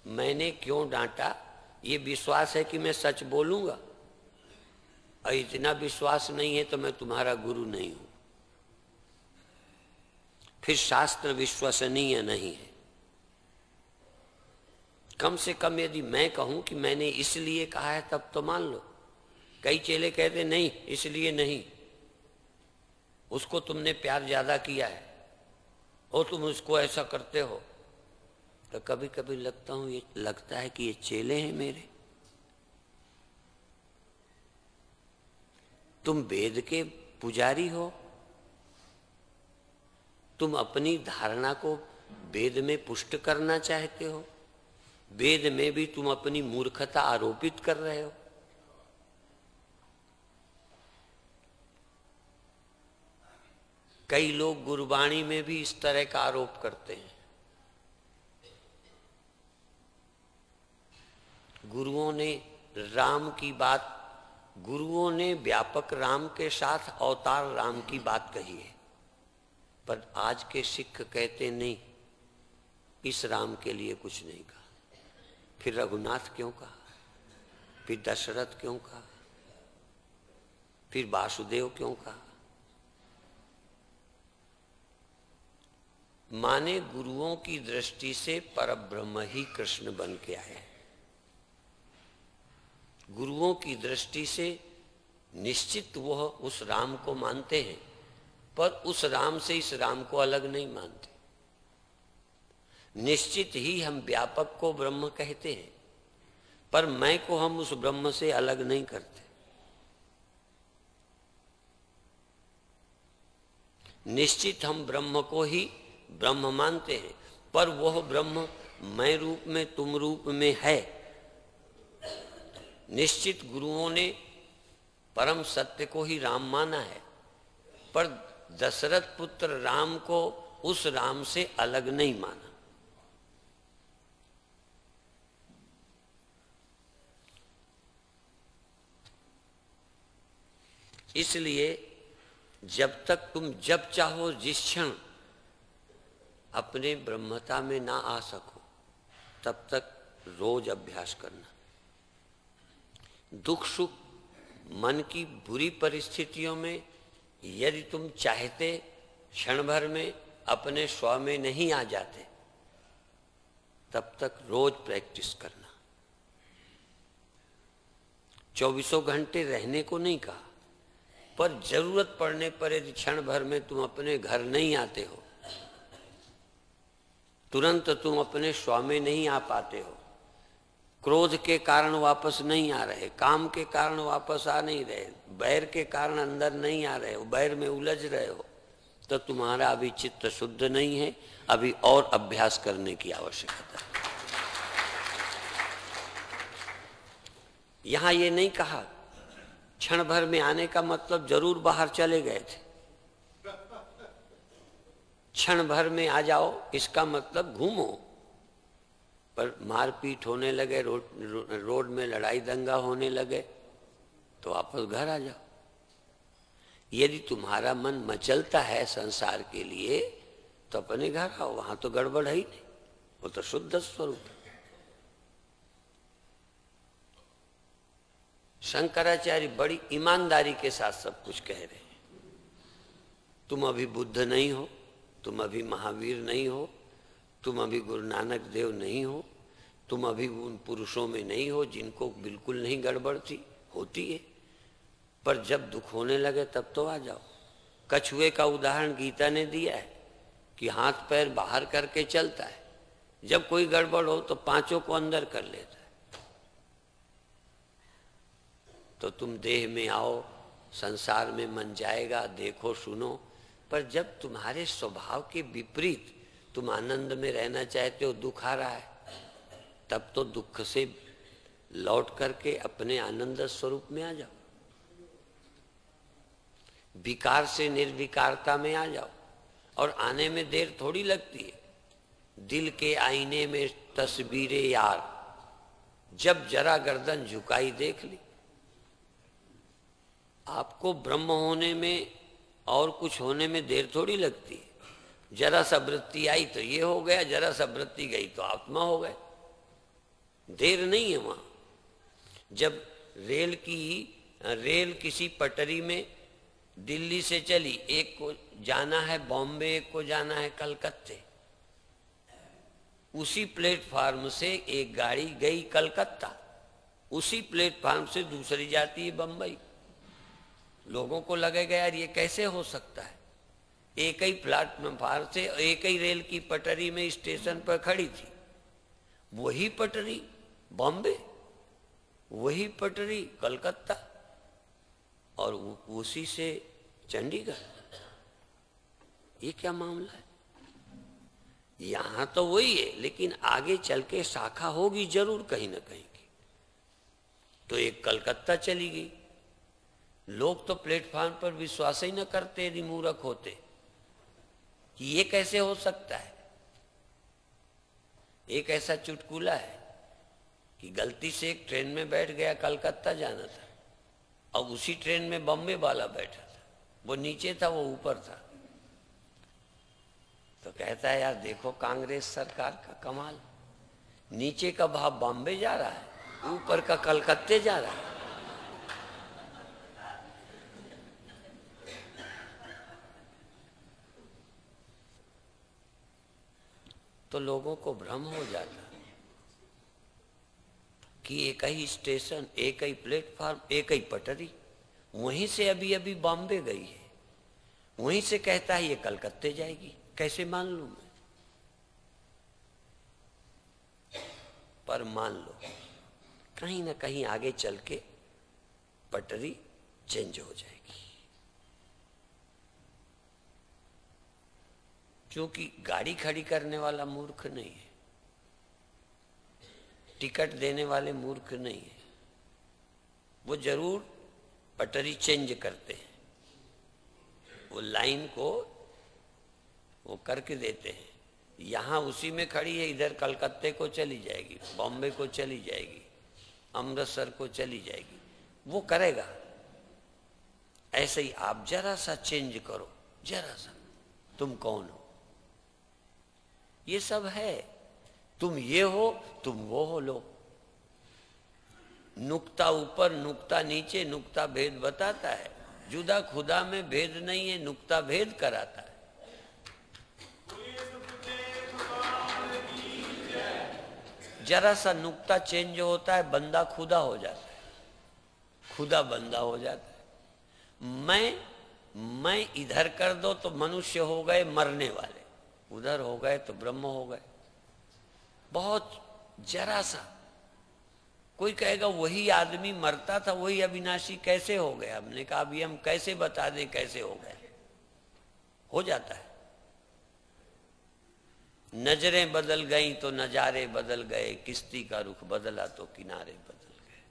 A: मैंने क्यों डांटा ये विश्वास है कि मैं सच बोलूंगा, और इतना विश्वास नहीं है तो मैं तुम्हारा गुरु नहीं हूं, फिर शास्त्र विश्वसनीय नहीं है। कम से कम यदि मैं कहूं कि मैंने इसलिए कहा है तब तो मान लो। कई चेले कहते नहीं इसलिए नहीं, उसको तुमने प्यार ज्यादा किया है और तुम उसको ऐसा करते हो। तो कभी कभी लगता है कि ये चेले हैं मेरे। तुम वेद के पुजारी हो, तुम अपनी धारणा को वेद में पुष्ट करना चाहते हो, वेद में भी तुम अपनी मूर्खता आरोपित कर रहे हो। कई लोग गुरबाणी में भी इस तरह का आरोप करते हैं। गुरुओं ने राम की बात, गुरुओं ने व्यापक राम के साथ अवतार राम की बात कही है, पर आज के सिख कहते नहीं, इस राम के लिए कुछ नहीं कहा। फिर रघुनाथ क्यों कहा, फिर दशरथ क्यों कहा, फिर वासुदेव क्यों कहा? माने गुरुओं की दृष्टि से परब्रह्म ही कृष्ण बन के आए। गुरुओं की दृष्टि से निश्चित वह उस राम को मानते हैं, पर उस राम से इस राम को अलग नहीं मानते। निश्चित ही हम व्यापक को ब्रह्म कहते हैं, पर मैं को हम उस ब्रह्म से अलग नहीं करते। निश्चित हम ब्रह्म को ही ब्रह्म मानते हैं, पर वह ब्रह्म मैं रूप में तुम रूप में है। निश्चित गुरुओं ने परम सत्य को ही राम माना है, पर दशरथ पुत्र राम को उस राम से अलग नहीं माना। इसलिए जब तक तुम जब चाहो जिस क्षण अपने ब्रह्मता में ना आ सको तब तक रोज अभ्यास करना। दुख सुख मन की बुरी परिस्थितियों में यदि तुम चाहते क्षण भर में अपने स्व में नहीं आ जाते, तब तक रोज प्रैक्टिस करना। 24 घंटे रहने को नहीं कहा, पर जरूरत पड़ने पर यदि क्षण भर में तुम अपने घर नहीं आते हो, तुरंत तुम अपने स्व में नहीं आ पाते हो, क्रोध के कारण वापस नहीं आ रहे, काम के कारण वापस आ नहीं रहे, बैर के कारण अंदर नहीं आ रहे हो, बैर में उलझ रहे हो, तो तुम्हारा अभी चित्त शुद्ध नहीं है, अभी और अभ्यास करने की आवश्यकता है। यहां ये नहीं कहा क्षण भर में आने का मतलब जरूर बाहर चले गए थे। क्षण भर में आ जाओ इसका मतलब घूमो, पर मारपीट होने लगे, रोड में लड़ाई दंगा होने लगे तो वापस घर आ जाओ। यदि तुम्हारा मन मचलता है संसार के लिए तो अपने घर आओ, वहां तो गड़बड़ है ही नहीं, वो तो शुद्ध स्वरूप है। शंकराचार्य बड़ी ईमानदारी के साथ सब कुछ कह रहे हैं। तुम अभी बुद्ध नहीं हो, तुम अभी महावीर नहीं हो, तुम अभी गुरु नानक देव नहीं हो, तुम अभी उन पुरुषों में नहीं हो जिनको बिल्कुल नहीं गड़बड़ थी, होती है, पर जब दुख होने लगे तब तो आ जाओ। कछुए का उदाहरण गीता ने दिया है कि हाथ पैर बाहर करके चलता है, जब कोई गड़बड़ हो तो पांचों को अंदर कर लेता है। तो तुम देह में आओ, संसार में मन जाएगा, देखो सुनो, पर जब तुम्हारे स्वभाव के विपरीत तुम आनंद में रहना चाहते हो, दुख आ रहा है, तब तो दुख से लौट करके अपने आनंद स्वरूप में आ जाओ, विकार से निर्विकारता में आ जाओ। और आने में देर थोड़ी लगती है। दिल के आईने में तस्वीरें यार, जब जरा गर्दन झुकाई देख ली। आपको ब्रह्म होने में और कुछ होने में देर थोड़ी लगती है। जरा सा वृत्ति आई तो ये हो गया, जरा सा वृत्ति गई तो आत्मा हो गए, देर नहीं है वहां। जब रेल किसी पटरी में दिल्ली से चली, एक को जाना है बॉम्बे, एक को जाना है कलकत्ते, उसी प्लेटफार्म से एक गाड़ी गई कलकत्ता, उसी प्लेटफार्म से दूसरी जाती है बंबई। लोगों को लगेगा यार ये कैसे हो सकता है, एक ही प्लेटफार्म से एक ही रेल की पटरी में स्टेशन पर खड़ी थी, वही पटरी बॉम्बे, वही पटरी कलकत्ता और उसी से चंडीगढ़। ये क्या मामला है? यहां तो वही है, लेकिन आगे चल के शाखा होगी जरूर कहीं ना कहीं की। तो एक कलकत्ता चली गई। लोग तो प्लेटफार्म पर विश्वास ही न करते यदि मूर्ख होते कि ये कैसे हो सकता है। एक ऐसा चुटकुला है कि गलती से एक ट्रेन में बैठ गया, कलकत्ता जाना था, और उसी ट्रेन में बॉम्बे वाला बैठा था, वो नीचे था वो ऊपर था। तो कहता है यार देखो कांग्रेस सरकार का कमाल, नीचे का भाव बॉम्बे जा रहा है, ऊपर का कलकत्ते जा रहा है। तो लोगों को भ्रम हो जाता कि एक ही स्टेशन, एक ही प्लेटफार्म, एक ही पटरी, वहीं से अभी अभी बॉम्बे गई है, वहीं से कहता है ये कलकत्ते जाएगी, कैसे मान लूं मैं? पर मान लो कहीं ना कहीं आगे चल के पटरी चेंज हो जाएगी, क्योंकि गाड़ी खड़ी करने वाला मूर्ख नहीं है, टिकट देने वाले मूर्ख नहीं है, वो जरूर पटरी चेंज करते हैं, वो लाइन को वो करके देते हैं। यहाँ उसी में खड़ी है, इधर कलकत्ते को चली जाएगी, बॉम्बे को चली जाएगी, अमृतसर को चली जाएगी, वो करेगा। ऐसे ही आप जरा सा चेंज करो, जरा सा, तुम कौन हो? ये सब है, तुम ये हो, तुम वो हो। लो, नुक्ता ऊपर नुक्ता नीचे, नुक्ता भेद बताता है। जुदा खुदा में भेद नहीं है, नुक्ता भेद कराता है। जरा सा नुक्ता चेंज होता है, बंदा खुदा हो जाता है, खुदा बंदा हो जाता है। मैं इधर कर दो तो मनुष्य हो गए मरने वाले, उधर हो गए तो ब्रह्म हो गए। बहुत जरा सा। कोई कहेगा वही आदमी मरता था, वही अविनाशी कैसे हो गया? हमने कहा अभी हम कैसे बता दें कैसे हो गए? हो जाता है। नजरें बदल गई तो नजारे बदल गए, किश्ती का रुख बदला तो किनारे बदल गए।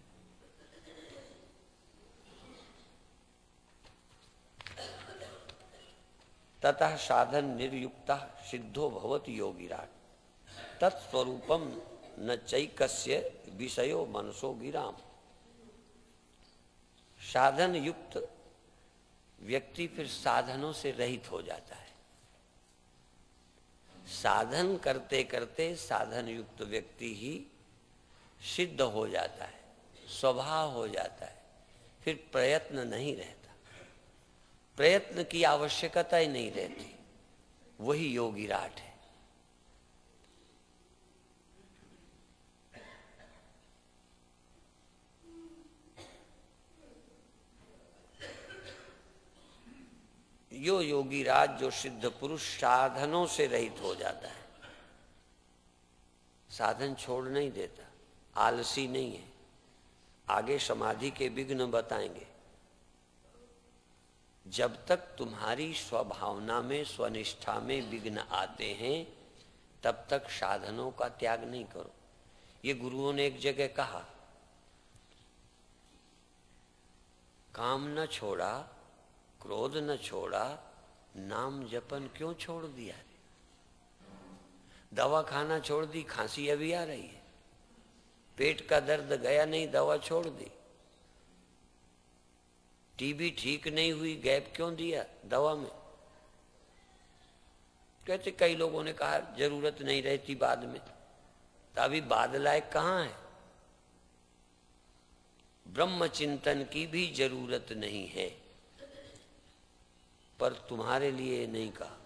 A: ततः साधन निर्युक्ता सिद्धो भवति योगिराट तत्स्वरूपम न चैकस्य विषयो मनसो गिराम। साधन युक्त व्यक्ति फिर साधनों से रहित हो जाता है। साधन करते करते साधन युक्त व्यक्ति ही सिद्ध हो जाता है, स्वभाव हो जाता है। फिर प्रयत्न नहीं रहता, प्रयत्न की आवश्यकता ही नहीं रहती। वही योगिराट है। यो योगीराज, जो सिद्ध पुरुष साधनों से रहित हो जाता है, साधन छोड़ नहीं देता, आलसी नहीं है। आगे समाधि के विघ्न बताएंगे। जब तक तुम्हारी स्वभावना में, स्वनिष्ठा में विघ्न आते हैं, तब तक साधनों का त्याग नहीं करो। ये गुरुओं ने एक जगह कहा, काम न छोड़ा, क्रोध न छोड़ा, नाम जपन क्यों छोड़ दिया रे? दवा खाना छोड़ दी, खांसी अभी आ रही है। पेट का दर्द गया नहीं, दवा छोड़ दी। टीबी ठीक नहीं हुई, गैप क्यों दिया दवा में? कहते कई लोगों ने कहा जरूरत नहीं रहती बाद में। तो अभी बाद लायक कहाँ है? ब्रह्म चिंतन की भी जरूरत नहीं है, पर तुम्हारे लिए नहीं कहा।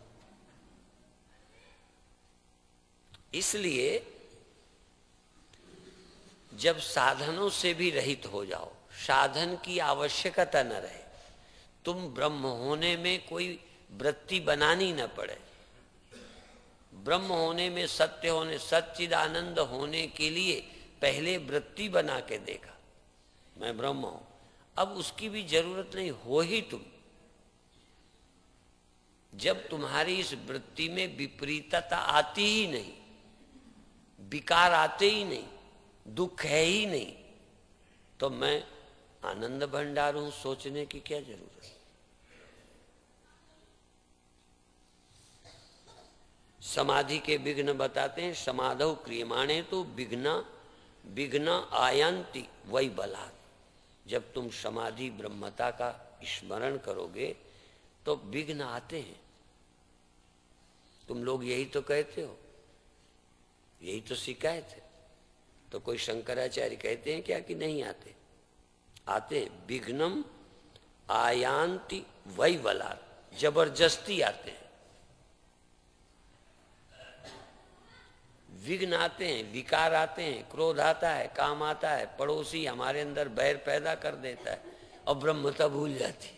A: इसलिए जब साधनों से भी रहित हो जाओ, साधन की आवश्यकता न रहे, तुम ब्रह्म होने में कोई वृत्ति बनानी न पड़े। ब्रह्म होने में, सत्य होने, सच्चिदानंद होने के लिए पहले वृत्ति बना के देखा, मैं ब्रह्म हूं। अब उसकी भी जरूरत नहीं, हो ही तुम। जब तुम्हारी इस वृत्ति में विपरीतता आती ही नहीं, विकार आते ही नहीं, दुख है ही नहीं, तो मैं आनंद भंडार हूं, सोचने की क्या जरूरत है? समाधि के विघ्न बताते हैं। समाधौ क्रियमाणे तो विघ्न आयांति वही बलात्। जब तुम समाधि ब्रह्मता का स्मरण करोगे तो विघ्न आते हैं। तुम लोग यही तो कहते हो, यही तो शिकायत है। तो कोई शंकराचार्य कहते हैं क्या कि नहीं आते? आते हैं। विघ्नम आयांति वही बलात्, जबरदस्ती आते हैं। विघ्न आते हैं, विकार आते हैं, क्रोध आता है, काम आता है, पड़ोसी हमारे अंदर बैर पैदा कर देता है और ब्रह्मता भूल जाती है।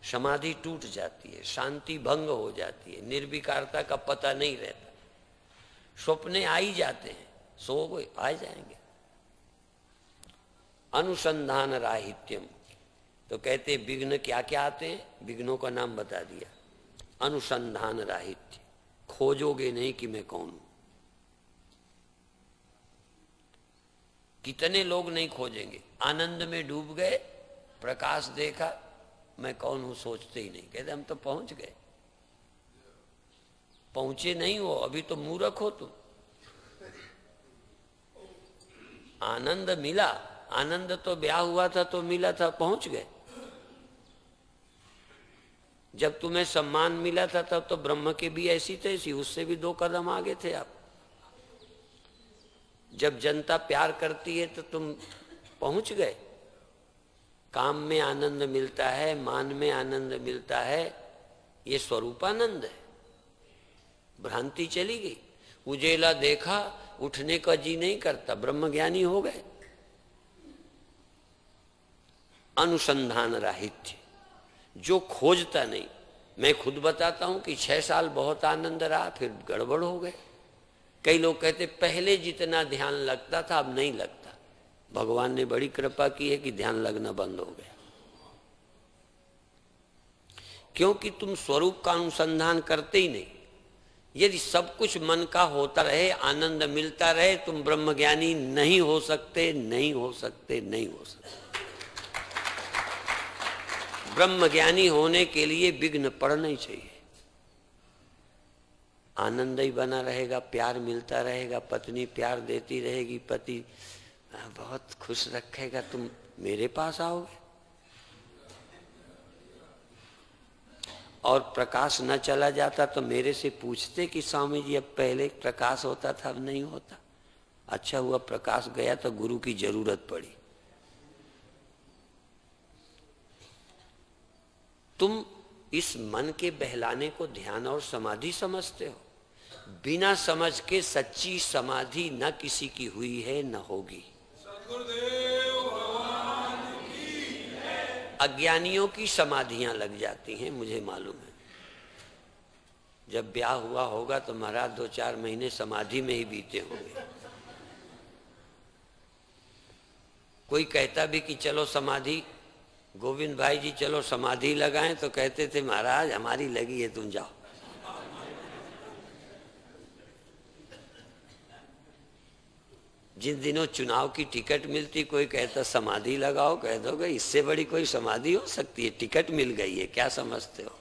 A: समाधि टूट जाती है, शांति भंग हो जाती है, निर्विकारता का पता नहीं रहता। स्वप्ने आ ही जाते हैं, सो गए आ जाएंगे। अनुसंधान राहित्यम, तो कहते विघ्न क्या क्या आते हैं? विघ्नों का नाम बता दिया। अनुसंधान राहित्य, खोजोगे नहीं कि मैं कौन हूं। कितने लोग नहीं खोजेंगे? आनंद में डूब गए, प्रकाश देखा, मैं कौन हूं सोचते ही नहीं। कहते हम तो पहुंच गए। पहुंचे नहीं हो, अभी तो मूर्ख हो तुम। आनंद मिला आनंद तो ब्याह हुआ था तो मिला था, पहुंच गए। जब तुम्हें सम्मान मिला था तब तो ब्रह्म के भी ऐसी तैसी, उससे भी 2 कदम आगे थे आप। जब जनता प्यार करती है तो तुम पहुंच गए। काम में आनंद मिलता है, मान में आनंद मिलता है, ये स्वरूपानंद है। भ्रांति चली गई, उजेला देखा, उठने का जी नहीं करता, ब्रह्मज्ञानी हो गए। अनुसंधान राहित्य, जो खोजता नहीं। मैं खुद बताता हूं कि 6 साल बहुत आनंद रहा, फिर गड़बड़ हो गए। कई लोग कहते पहले जितना ध्यान लगता था अब नहीं लगता। भगवान ने बड़ी कृपा की है कि ध्यान लगना बंद हो गया, क्योंकि तुम स्वरूप का अनुसंधान करते ही नहीं। यदि सब कुछ मन का होता रहे, आनंद मिलता रहे, तुम ब्रह्मज्ञानी नहीं हो सकते, नहीं हो सकते, नहीं हो सकते। ब्रह्मज्ञानी होने के लिए विघ्न पड़ना ही चाहिए। आनंद ही बना रहेगा, प्यार मिलता रहेगा, पत्नी प्यार देती रहेगी, पति बहुत खुश रखेगा, तुम मेरे पास आओगे। और प्रकाश न चला जाता तो मेरे से पूछते कि स्वामी जी अब पहले प्रकाश होता था अब नहीं होता। अच्छा हुआ प्रकाश गया तो गुरु की जरूरत पड़ी। तुम इस मन के बहलाने को ध्यान और समाधि समझते हो। बिना समझ के सच्ची समाधि न किसी की हुई है न होगी। अज्ञानियों की समाधियां लग जाती हैं, मुझे मालूम है। जब ब्याह हुआ होगा तो महाराज 2-4 महीने समाधि में ही बीते होंगे। कोई कहता भी कि चलो समाधि, गोविंद भाई जी चलो समाधि लगाएं, तो कहते थे महाराज हमारी लगी है, तुम जाओ। जिन दिनों चुनाव की टिकट मिलती, कोई कहता समाधि लगाओ, कह दोगे इससे बड़ी कोई समाधि हो सकती है? टिकट मिल गई है, क्या समझते हो?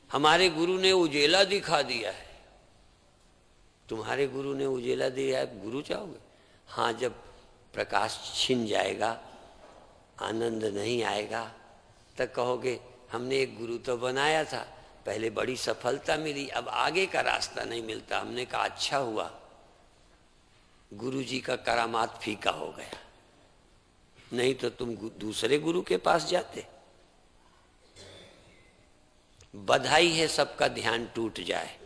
A: हमारे गुरु ने उजेला दिखा दिया है। तुम्हारे गुरु ने उजेला दिया है, गुरु चाहोगे? हाँ, जब प्रकाश छिन जाएगा, आनंद नहीं आएगा, तब कहोगे हमने एक गुरु तो बनाया था, पहले बड़ी सफलता मिली, अब आगे का रास्ता नहीं मिलता। हमने कहा अच्छा हुआ गुरु जी का करामात फीका हो गया, नहीं तो तुम दूसरे गुरु के पास जाते। बधाई है सबका ध्यान टूट जाए,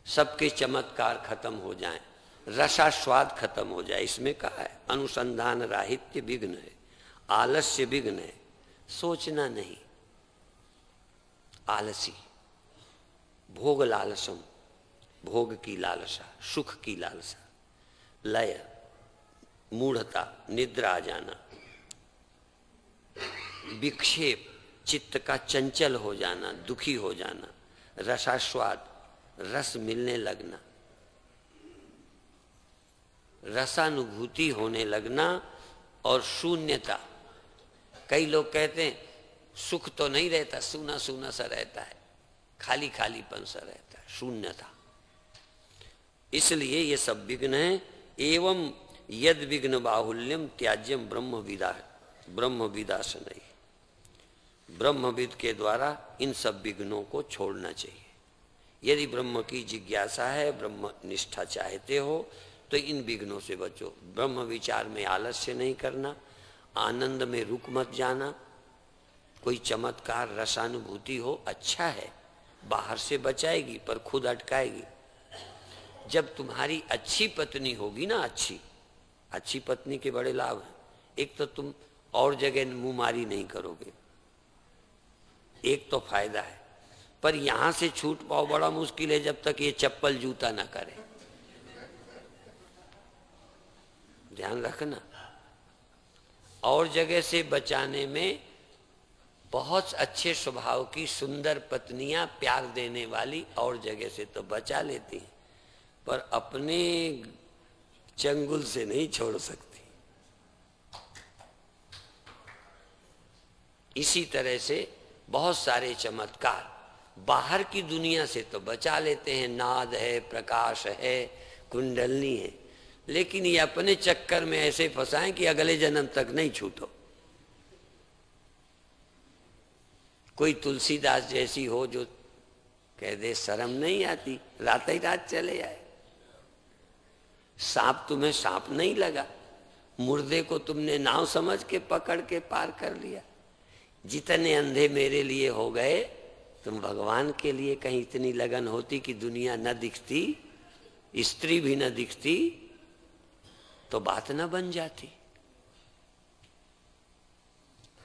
A: सबके चमत्कार खत्म हो जाएं, रसास्वाद खत्म हो जाए। इसमें कहा है अनुसंधान राहित्य विघ्न है, आलस्य विघ्न है। सोचना नहीं, आलसी, भोग लालसम, भोग की लालसा, सुख की लालसा, लय, मूढ़ता, निद्रा आ जाना, विक्षेप, चित्त का चंचल हो जाना, दुखी हो जाना, रसास्वाद, रस मिलने लगना, रसानुभूति होने लगना, और शून्यता। कई लोग कहते हैं सुख तो नहीं रहता, सूना सूना सा रहता है, खाली खालीपन सा रहता है, शून्यता। इसलिए ये सब विघ्न है। एवं यद विघ्न बाहुल्यम त्याज्यम ब्रह्म विदासनई। ब्रह्मविद के द्वारा इन सब विघ्नों को छोड़ना चाहिए। यदि ब्रह्म की जिज्ञासा है, ब्रह्म निष्ठा चाहते हो, तो इन विघ्नों से बचो। ब्रह्म विचार में आलस्य नहीं करना, आनंद में रुक मत जाना। कोई चमत्कार रसानुभूति हो, अच्छा है, बाहर से बचाएगी पर खुद अटकाएगी। जब तुम्हारी अच्छी पत्नी होगी ना, अच्छी पत्नी के बड़े लाभ हैं। एक तो तुम और जगह मुंहमारी नहीं करोगे, एक तो फायदा है, पर यहां से छूट पाओ बड़ा मुश्किल है जब तक ये चप्पल जूता ना करे। ध्यान रखना। और जगह से बचाने में बहुत अच्छे स्वभाव की सुंदर पत्नियां, प्यार देने वाली, और जगह से तो बचा लेती हैं, पर अपने चंगुल से नहीं छोड़ सकती। इसी तरह से बहुत सारे चमत्कार बाहर की दुनिया से तो बचा लेते हैं, नाद है, प्रकाश है, कुंडलनी है, लेकिन ये अपने चक्कर में ऐसे फंसाएं कि अगले जन्म तक नहीं छूटो। कोई तुलसीदास जैसी हो जो कह दे शर्म नहीं आती, रात ही रात चले आए। सांप तुम्हें सांप नहीं लगा, मुर्दे को तुमने नाव समझ के पकड़ के पार कर लिया। जितने अंधे मेरे लिए हो गए, तुम भगवान के लिए कहीं इतनी लगन होती कि दुनिया न दिखती, स्त्री भी न दिखती, तो बात न बन जाती।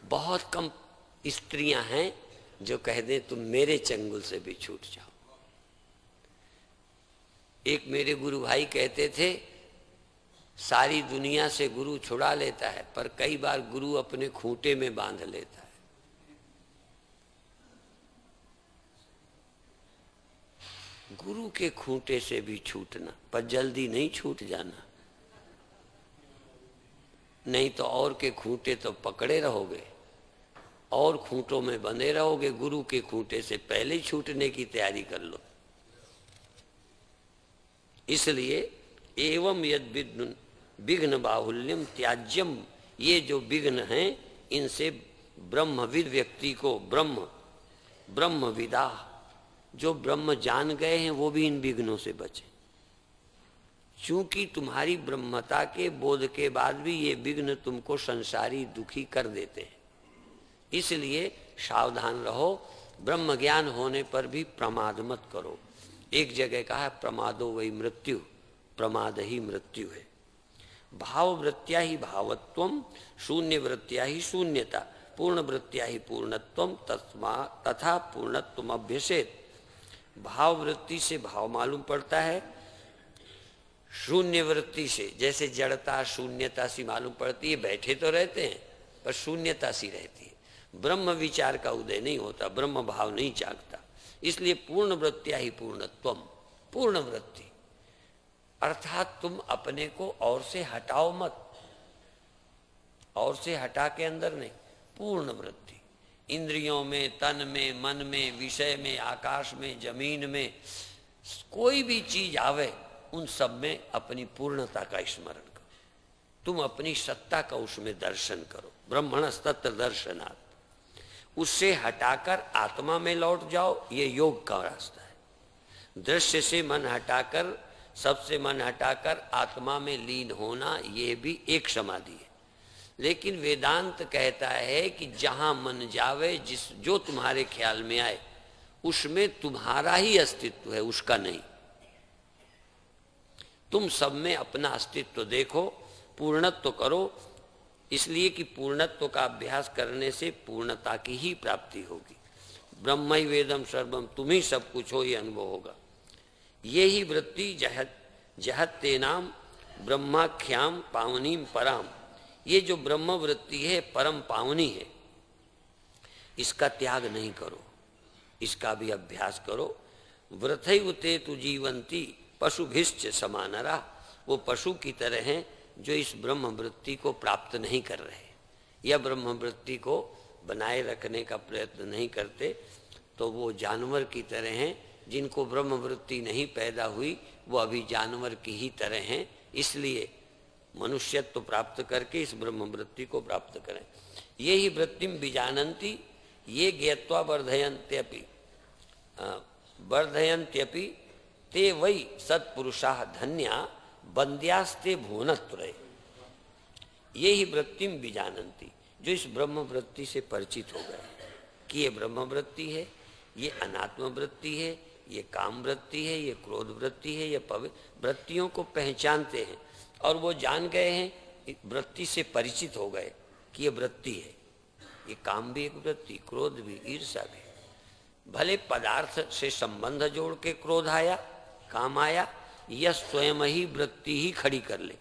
A: बहुत कम स्त्रियां हैं जो कह दें तुम मेरे चंगुल से भी छूट जाओ। एक मेरे गुरु भाई कहते थे, सारी दुनिया से गुरु छुड़ा लेता है, पर कई बार गुरु अपने खूंटे में बांध लेता है। गुरु के खूंटे से भी छूटना, पर जल्दी नहीं छूट जाना, नहीं तो और के खूंटे तो पकड़े रहोगे और खूंटों में बंधे रहोगे। गुरु के खूंटे से पहले ही छूटने की तैयारी कर लो। इसलिए एवं यद विघ्न बाहुल्यम त्याज्यम, ये जो विघ्न हैं इनसे ब्रह्मविद व्यक्ति को, ब्रह्मविदा जो ब्रह्म जान गए हैं वो भी इन विघ्नों से बचे। चूंकि तुम्हारी ब्रह्मता के बोध के बाद भी ये विघ्न तुमको संसारी दुखी कर देते हैं, इसलिए सावधान रहो। ब्रह्म ज्ञान होने पर भी प्रमाद मत करो। एक जगह कहा है प्रमादो वही मृत्यु, प्रमाद ही मृत्यु है। भाव वृत्त्या ही भावत्वम, शून्य वृत्त्या ही शून्यता, पूर्ण वृत्त्या ही पूर्णत्वम, तथा पूर्णत्वम अभ्यसेत। भाव वृत्ति से भाव मालूम पड़ता है, शून्य वृत्ति से जैसे जड़ता शून्यता सी मालूम पड़ती है। बैठे तो रहते हैं पर शून्यता सी रहती है। ब्रह्म विचार का उदय नहीं होता, ब्रह्म भाव नहीं जागता। इसलिए पूर्ण वृत्त्या ही पूर्णत्वम, पूर्ण वृत्ति अर्थात तुम अपने को और से हटाओ मत, और से हटा के अंदर नहीं, पूर्ण वृत्ति। इंद्रियों में, तन में, मन में, विषय में, आकाश में, जमीन में, कोई भी चीज आवे उन सब में अपनी पूर्णता का स्मरण करो। तुम अपनी सत्ता का उसमें दर्शन करो। ब्रह्मणस्तत्र दर्शनात्, उससे हटाकर आत्मा में लौट जाओ, ये योग का रास्ता है। दृश्य से मन हटाकर, सबसे मन हटाकर आत्मा में लीन होना, ये भी एक समाधि है। लेकिन वेदांत कहता है कि जहां मन जावे, जो तुम्हारे ख्याल में आए, उसमें तुम्हारा ही अस्तित्व है, उसका नहीं। तुम सब में अपना अस्तित्व देखो, पूर्णत्व करो, इसलिए कि पूर्णत्व का अभ्यास करने से पूर्णता की ही प्राप्ति होगी। ब्रह्म ही वेदम सर्वम, तुम ही सब कुछ हो, ये अनुभव होगा। ये ही वृत्ति जहत तेनाम ब्रह्माख्याम पावनीम पराम, ये जो ब्रह्म वृत्ति है परम पावनी है, इसका त्याग नहीं करो, इसका भी अभ्यास करो। वृथैव ते तु जीवंती पशुभिश्च समानरा, वो पशु की तरह हैं जो इस ब्रह्म वृत्ति को प्राप्त नहीं कर रहे, या ब्रह्म वृत्ति को बनाए रखने का प्रयत्न नहीं करते, तो वो जानवर की तरह हैं। जिनको ब्रह्म वृत्ति नहीं पैदा हुई वो अभी जानवर की ही तरह हैं। इसलिए मनुष्यत्व प्राप्त करके इस ब्रह्म वृत्ति को प्राप्त करें। ये ही वृत्तिम विजानन्ति, ये ज्ञात्वा वर्धयन्त्यपि ते वै सत्पुरुषाः धन्या बंद्यास्ते भुवनत्रये। ये ही वृत्तिम विजानन्ति, जो इस ब्रह्म वृत्ति से परिचित हो गए कि ये ब्रह्म वृत्ति है, ये अनात्म वृत्ति है, ये काम वृत्ति है, ये क्रोध वृत्ति है, ये पवित्र वृत्तियों को पहचानते हैं और वो जान गए हैं, वृत्ति से परिचित हो गए कि ये वृत्ति है। ये काम भी एक वृत्ति, क्रोध भी, ईर्ष्या भी। भले पदार्थ से संबंध जोड़ के क्रोध आया, काम आया, यह स्वयं ही वृत्ति ही खड़ी कर ले।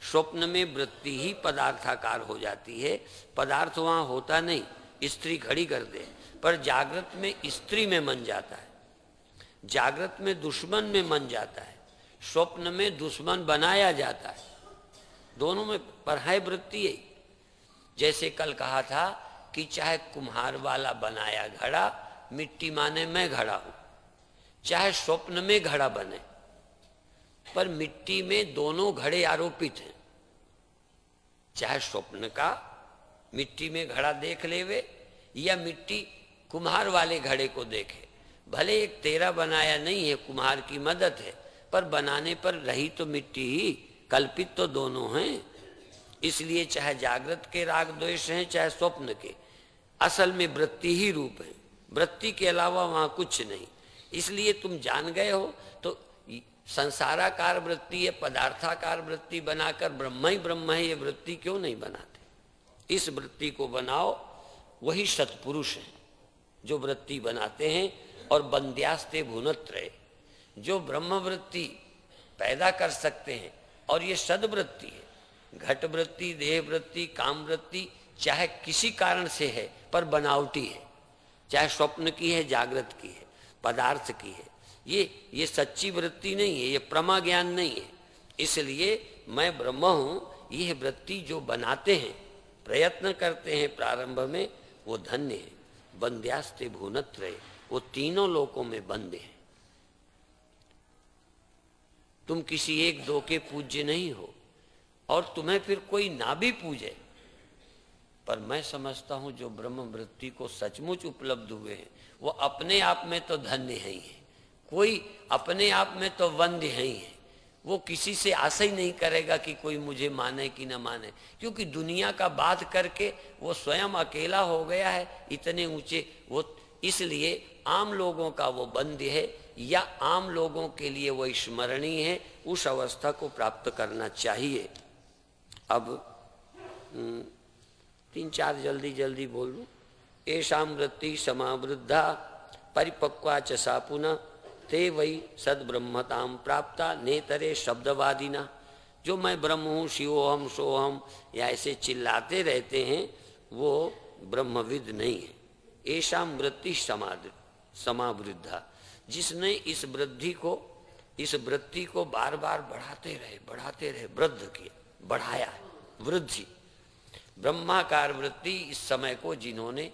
A: स्वप्न में वृत्ति ही पदार्थाकार हो जाती है, पदार्थ वहां होता नहीं, स्त्री खड़ी कर दे। पर जागृत में स्त्री में मन जाता है, जागृत में दुश्मन में मन जाता है, स्वप्न में दुश्मन बनाया जाता है। दोनों में पर है वृत्ति है। जैसे कल कहा था कि चाहे कुम्हार वाला बनाया घड़ा, मिट्टी माने मैं घड़ा हूं, चाहे स्वप्न में घड़ा बने, पर मिट्टी में दोनों घड़े आरोपित हैं। चाहे स्वप्न का मिट्टी में घड़ा देख लेवे या मिट्टी कुम्हार वाले घड़े को देखे, भले एक तेरा बनाया नहीं है, कुम्हार की मदद है, पर बनाने पर रही तो मिट्टी ही, कल्पित तो दोनों हैं। इसलिए चाहे जागृत के राग द्वेष हैं चाहे स्वप्न के, असल में वृत्ति ही रूप है, वृत्ति के अलावा वहां कुछ नहीं। इसलिए तुम जान गए हो तो संसाराकार वृत्ति या पदार्थाकार वृत्ति बनाकर ब्रह्म ही ब्रह्म है ये वृत्ति क्यों नहीं बनाते। इस वृत्ति को बनाओ, वही सत्पुरुष हैं जो वृत्ति बनाते हैं। और बंद्यास्ते भुनत्रय, जो ब्रह्म वृत्ति पैदा कर सकते हैं, और ये सद्वृत्ति है। घट वृत्ति, देह वृत्ति, काम वृत्ति चाहे किसी कारण से है पर बनावटी है, चाहे स्वप्न की है, जागृत की है, पदार्थ की है, ये सच्ची वृत्ति नहीं है, ये प्रमा ज्ञान नहीं है। इसलिए मैं ब्रह्म हूं, यह वृत्ति जो बनाते हैं, प्रयत्न करते हैं प्रारंभ में, वो धन्य है। बंद्यास्ते भुनत्रय, वो तीनों लोकों में बंद है। तुम किसी एक दो के पूज्य नहीं हो, और तुम्हें फिर कोई ना भी पूजे, पर मैं समझता हूं जो ब्रह्म वृत्ति को सचमुच उपलब्ध हुए हैं वो अपने आप में तो धन्य है ही है, कोई अपने आप में तो वंद्य है ही है। वो किसी से आशा ही नहीं करेगा कि कोई मुझे माने कि न माने, क्योंकि दुनिया का बात करके वो स्वयं अकेला हो गया है इतने ऊंचे। वो इसलिए आम लोगों का वो बंध्य है, या आम लोगों के लिए वो स्मरणीय है। उस अवस्था को प्राप्त करना चाहिए। अब 3-4 जल्दी जल्दी बोल लूं। एषां वृत्ति समावृद्धा परिपक्वा च सा पुनः ते वही सद्ब्रह्मताम प्राप्ता नेतरे शब्दवादिना। जो मैं ब्रह्म हूँ, शिवोहम सोहम या ऐसे चिल्लाते रहते हैं, वो ब्रह्मविद नहीं है। एषां वृत्ति समावृद्धा, जिसने इस वृत्ति को बार बार बढ़ाते रहे, वृद्ध किया, बढ़ाया है, वृद्धि। ब्रह्माकार वृत्ति इस समय को जिन्होंने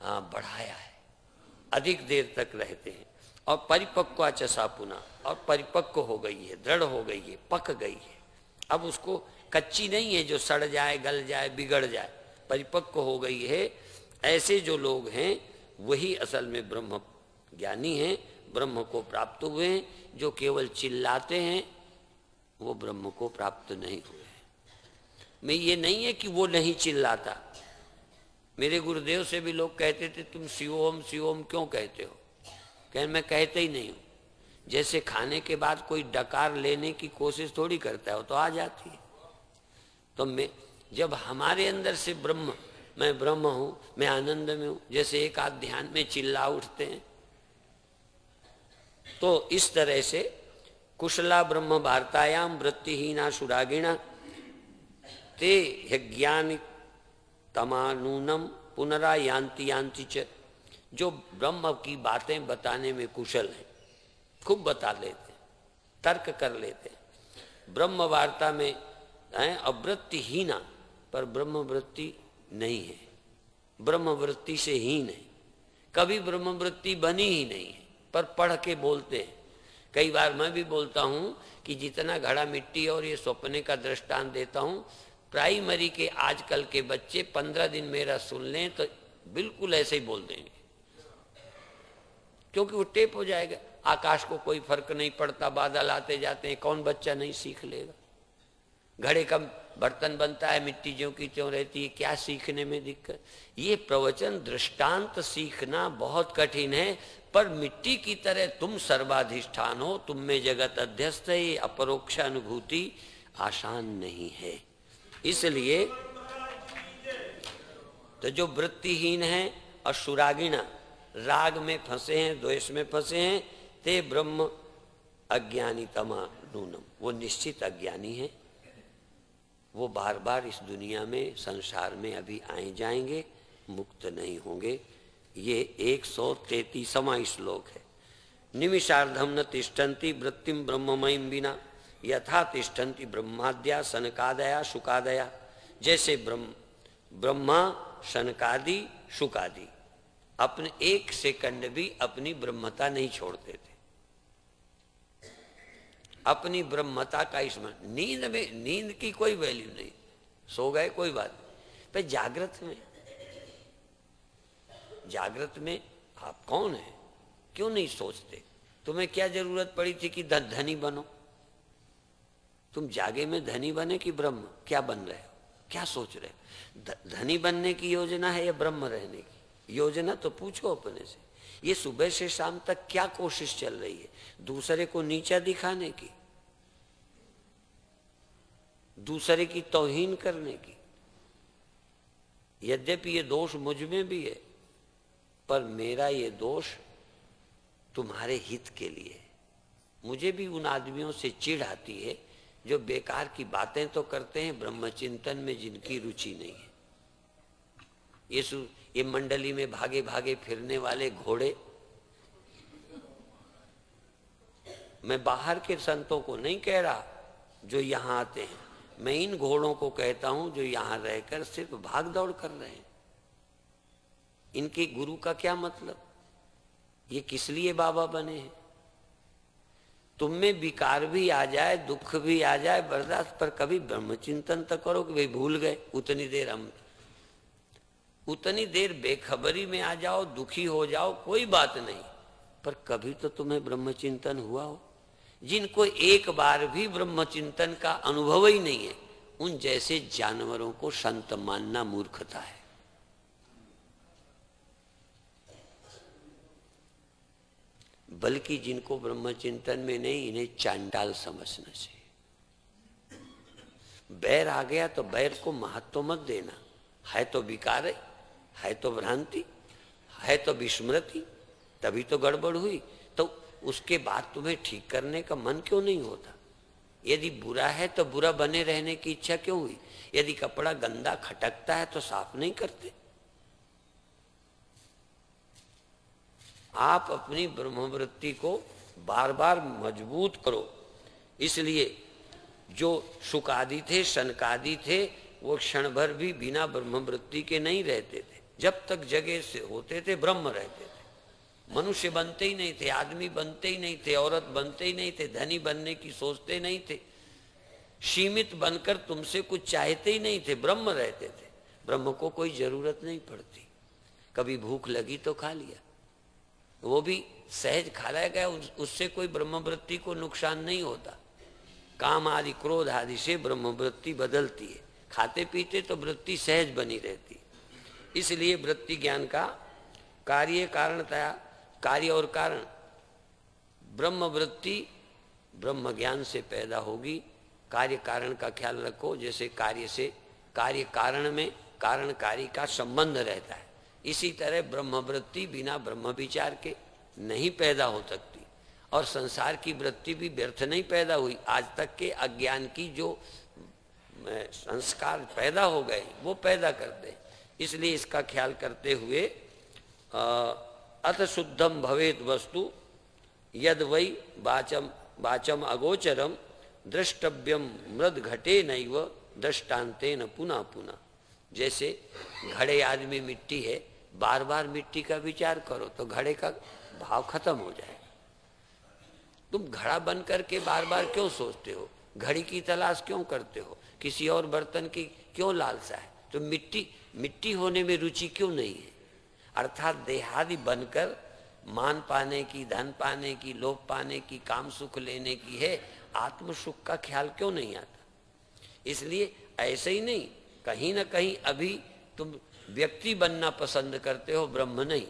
A: बढ़ाया है, अधिक देर तक रहते हैं। और परिपक्वा चसा पुना, और परिपक्व हो गई है, दृढ़ हो गई है, पक गई है। अब उसको कच्ची नहीं है जो सड़ जाए, गल जाए, बिगड़ जाए, परिपक्व हो गई है। ऐसे जो लोग हैं वही असल में ब्रह्म ज्ञानी हैं, ब्रह्म को प्राप्त हुए हैं। जो केवल चिल्लाते हैं वो ब्रह्म को प्राप्त नहीं हुए। मैं ये नहीं है कि वो नहीं चिल्लाता। मेरे गुरुदेव से भी लोग कहते थे तुम शिवोम शिवोम क्यों कहते हो? कह मैं कहते ही नहीं हूं। जैसे खाने के बाद कोई डकार लेने की कोशिश थोड़ी करता है, वो तो आ जाती है। तो मैं जब हमारे अंदर से ब्रह्म, मैं ब्रह्म हूं, मैं आनंद में हूं, जैसे एक आध ध्यान में चिल्ला उठते हैं, तो इस तरह से कुशला ब्रह्म वार्तायाम वृत्तिहीना सुरागिणा ते यज्ञानि तमानूनम पुनरा यान्ति यान्ति च। जो ब्रह्म की बातें बताने में कुशल हैं, खूब बता लेते हैं, तर्क कर लेते हैं, ब्रह्म वार्ता में हैं, अवृत्तिहीना, पर ब्रह्म वृत्ति नहीं है, ब्रह्म वृत्ति से हीन है, कभी ब्रह्म वृत्ति बनी ही नहीं है, पर पढ़ के बोलते हैं। कई बार मैं भी बोलता हूं कि जितना घड़ा मिट्टी और ये सपने का दृष्टांत देता हूं, प्राइमरी के आजकल के बच्चे 15 दिन मेरा सुन लें तो बिल्कुल ऐसे ही बोल देंगे, क्योंकि वो टेप हो जाएगा। आकाश को कोई फर्क नहीं पड़ता, बादल आते जाते हैं, कौन बच्चा नहीं सीख लेगा। घड़े का बर्तन बनता है, मिट्टी ज्यों की त्यों रहती है, क्या सीखने में दिक्कत। ये प्रवचन दृष्टांत सीखना बहुत कठिन है, पर मिट्टी की तरह तुम सर्वाधिष्ठान हो, तुम में जगत अध्यस्त है, ये अपरोक्ष अनुभूति आसान नहीं है। इसलिए तो जो वृत्तिहीन है और सुरागिणा, राग में फंसे हैं, द्वेष में फंसे हैं, ते ब्रह्म अज्ञानी तमा नूनम, वो निश्चित अज्ञानी है। वो बार बार इस दुनिया में, संसार में अभी आए जाएंगे, मुक्त नहीं होंगे। ये 133वां श्लोक है। निमिषार्धम न तिष्ठन्ति वृत्तिम ब्रह्ममयीं विना यथा तिष्ठन्ति ब्रह्माद्या सनकादया शुकादया। जैसे ब्रह्मा, सनकादि, शुकादि अपने एक सेकंड भी अपनी ब्रह्मता नहीं छोड़ते थे। अपनी ब्रह्मता का स्मरण। नींद में, नींद की कोई वैल्यू नहीं, सो गए कोई बात नहीं, पर जागृत में आप कौन है, क्यों नहीं सोचते? तुम्हें क्या जरूरत पड़ी थी कि धनी बनो? तुम जागे में धनी बने कि ब्रह्म? क्या बन रहे हो, क्या सोच रहे हो? धनी बनने की योजना है या ब्रह्म रहने की योजना? तो पूछो अपने से। ये सुबह से शाम तक क्या कोशिश चल रही है? दूसरे को नीचा दिखाने की, दूसरे की तौहीन करने की। यद्यपि ये दोष मुझ में भी है, पर मेरा ये दोष तुम्हारे हित के लिए है। मुझे भी उन आदमियों से चिढ़ आती है जो बेकार की बातें तो करते हैं, ब्रह्मचिंतन में जिनकी रुचि नहीं है। ये मंडली में भागे भागे फिरने वाले घोड़े, मैं बाहर के संतों को नहीं कह रहा जो यहां आते हैं, मैं इन घोड़ों को कहता हूं जो यहां रहकर सिर्फ भाग दौड़ कर रहे हैं। इनके गुरु का क्या मतलब? ये किस लिए बाबा बने हैं? तुम में विकार भी आ जाए, दुख भी आ जाए, बर्दाश्त, पर कभी ब्रह्मचिंतन तक करो कि भाई भूल गए उतनी देर बेखबरी में आ जाओ, दुखी हो जाओ, कोई बात नहीं, पर कभी तो तुम्हें ब्रह्मचिंतन हुआ हो। जिनको एक बार भी ब्रह्मचिंतन का अनुभव ही नहीं है, उन जैसे जानवरों को संत मानना मूर्खता है। बल्कि जिनको ब्रह्मचिंतन में नहीं, इन्हें चांडाल समझना चाहिए। बैर आ गया तो बैर को महत्व मत देना। है तो विकार, है तो भ्रांति, है तो विस्मृति, तभी तो गड़बड़ हुई। तो उसके बाद तुम्हें ठीक करने का मन क्यों नहीं होता? यदि बुरा है तो बुरा बने रहने की इच्छा क्यों हुई? यदि कपड़ा गंदा खटकता है तो साफ नहीं करते? आप अपनी ब्रह्मवृत्ति को बार बार मजबूत करो। इसलिए जो शुकादि थे, शनकादि थे, वो क्षण भर भी बिना ब्रह्मवृत्ति के नहीं रहते थे। जब तक जगह से होते थे ब्रह्म रहते थे। मनुष्य बनते ही नहीं थे, आदमी बनते ही नहीं थे, औरत बनते ही नहीं थे, धनी बनने की सोचते नहीं थे, सीमित बनकर तुमसे कुछ चाहते ही नहीं थे, ब्रह्म रहते थे। ब्रह्म को कोई जरूरत नहीं पड़ती। कभी भूख लगी तो खा लिया, वो भी सहज खा लिया गया, उससे कोई ब्रह्मवृत्ति को नुकसान नहीं होता। काम आदि क्रोध आदि से ब्रह्मवृत्ति बदलती है, खाते पीते तो वृत्ति सहज बनी रहती है। इसलिए वृत्ति ज्ञान का कार्य कारणतया, कार्य और कारण, ब्रह्मवृत्ति ब्रह्म ज्ञान से पैदा होगी। कार्य कारण का ख्याल रखो, जैसे कार्य से, कार्य कारण में कारणकारी का संबंध रहता है, इसी तरह ब्रह्मवृत्ति बिना ब्रह्म विचार के नहीं पैदा हो सकती। और संसार की वृत्ति भी व्यर्थ नहीं पैदा हुई। आज तक के अज्ञान की जो संस्कार पैदा हो गए वो पैदा करते। इसलिए इसका ख्याल करते हुए अथ शुद्धम भवेत वस्तु यद वै वाचम अगोचरम द्रष्टव्यम मृद घटे नैव दृष्टान्तेन पुनः पुनः। जैसे घड़े आदमी मिट्टी है, बार बार मिट्टी का विचार करो तो घड़े का भाव खत्म हो जाएगा। तुम घड़ा बन करके बार बार क्यों सोचते हो? घड़ी की तलाश क्यों करते हो? किसी और बर्तन की क्यों लालसा है? तो मिट्टी होने में रुचि क्यों नहीं है? अर्थात देहादि बनकर मान पाने की, धन पाने की, लोभ पाने की, काम सुख लेने की है, आत्म सुख का ख्याल क्यों नहीं आता? इसलिए ऐसे ही नहीं, कहीं ना कहीं अभी तुम व्यक्ति बनना पसंद करते हो, ब्रह्म नहीं।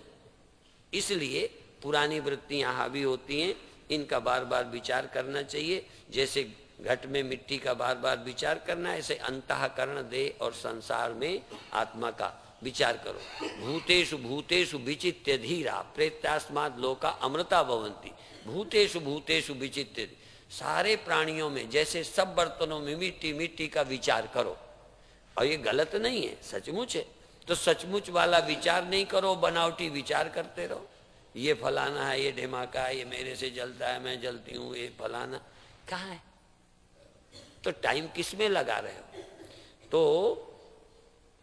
A: इसलिए पुरानी वृत्तियां हावी होती हैं, इनका बार बार विचार करना चाहिए। जैसे घट में मिट्टी का बार बार विचार करना, ऐसे अंतःकरण, देह और संसार में आत्मा का विचार करो। भूतेषु भूतेषु विचित्य धीरा प्रेत्यास्माद लोका अमृता भवन्ति। भूतेषु भूतेषु विचित्य, सारे प्राणियों में, जैसे सब बर्तनों में मिट्टी, मिट्टी का विचार करो। और ये गलत नहीं है, सचमुच है। तो सचमुच वाला विचार नहीं करो, बनावटी विचार करते रहो। ये फलाना है, ये ढिमाका है, ये मेरे से जलता है, मैं जलती हूँ, ये फलाना। कहाँ है? तो टाइम किस में लगा रहे हो? तो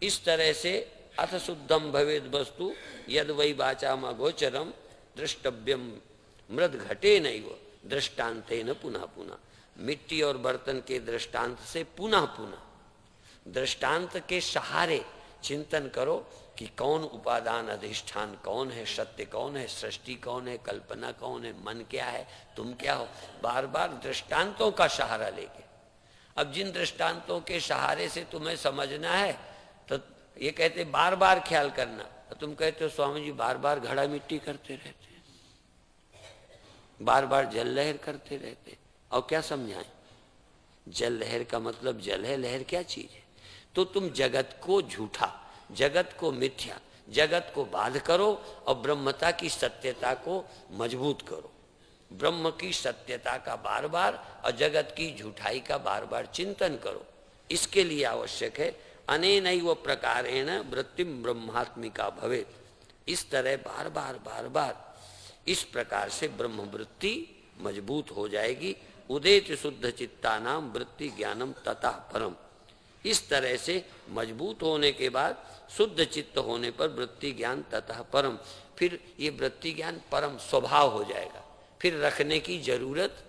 A: इस तरह से अथ शुद्धम भवेद वस्तु यद वै वाचाम अगोचरम द्रष्टव्यम मृद घटे नैव दृष्टान्तेन पुनः पुनः। मिट्टी और बर्तन के दृष्टांत से पुनः पुनः दृष्टांत के सहारे चिंतन करो कि कौन उपादान अधिष्ठान कौन है, सत्य कौन है, सृष्टि कौन है, कल्पना कौन है, मन क्या है, तुम क्या हो। बार बार दृष्टांतों का सहारा लेके, अब जिन दृष्टांतों के सहारे से तुम्हें समझना है तो ये कहते बार बार ख्याल करना, तो तुम कहते हो स्वामी जी बार बार घड़ा मिट्टी करते रहते, बार बार जल लहर करते रहते, और क्या समझाएं। जल लहर का मतलब जल है, लहर क्या चीज है। तो तुम जगत को झूठा, जगत को मिथ्या, जगत को बाध करो और ब्रह्मता की सत्यता को मजबूत करो। ब्रह्म की सत्यता का बार बार और जगत की झूठाई का बार बार चिंतन करो। इसके लिए आवश्यक है अनेनैव प्रकारेण वृत्तिम ब्रह्मात्मिका भवेत्। इस तरह बार बार इस प्रकार से ब्रह्म वृत्ति मजबूत हो जाएगी। उदेत शुद्ध चित्तानाम वृत्ति ज्ञानम ततः परम। इस तरह से मजबूत होने के बाद शुद्ध चित्त होने पर वृत्ति ज्ञान ततः परम, फिर ये वृत्ति ज्ञान परम स्वभाव हो जाएगा, फिर रखने की जरूरत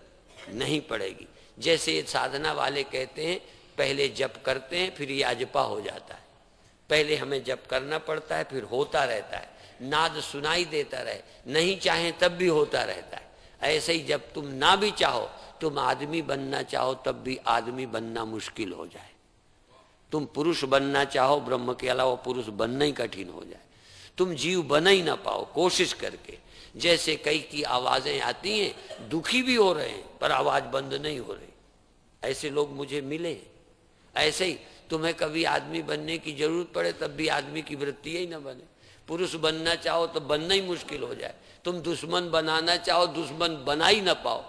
A: नहीं पड़ेगी। जैसे साधना वाले कहते हैं पहले जप करते हैं फिर याजपा हो जाता है, पहले हमें जप करना पड़ता है फिर होता रहता है, नाद सुनाई देता रहे, नहीं चाहे तब भी होता रहता है। ऐसे ही जब तुम ना भी चाहो, तुम आदमी बनना चाहो तब भी आदमी बनना मुश्किल हो जाए, तुम पुरुष बनना चाहो ब्रह्म के अलावा पुरुष बनना ही कठिन हो जाए, तुम जीव बना ही ना पाओ कोशिश करके। जैसे कई की आवाजें आती हैं, दुखी भी हो रहे हैं पर आवाज बंद नहीं हो रही, ऐसे लोग मुझे मिले हैं। ऐसे ही तुम्हें कभी आदमी बनने की जरूरत पड़े तब भी आदमी की वृत्ति ही ना बने, पुरुष बनना चाहो तो बनना ही मुश्किल हो जाए, तुम दुश्मन बनाना चाहो दुश्मन बना ही ना पाओ।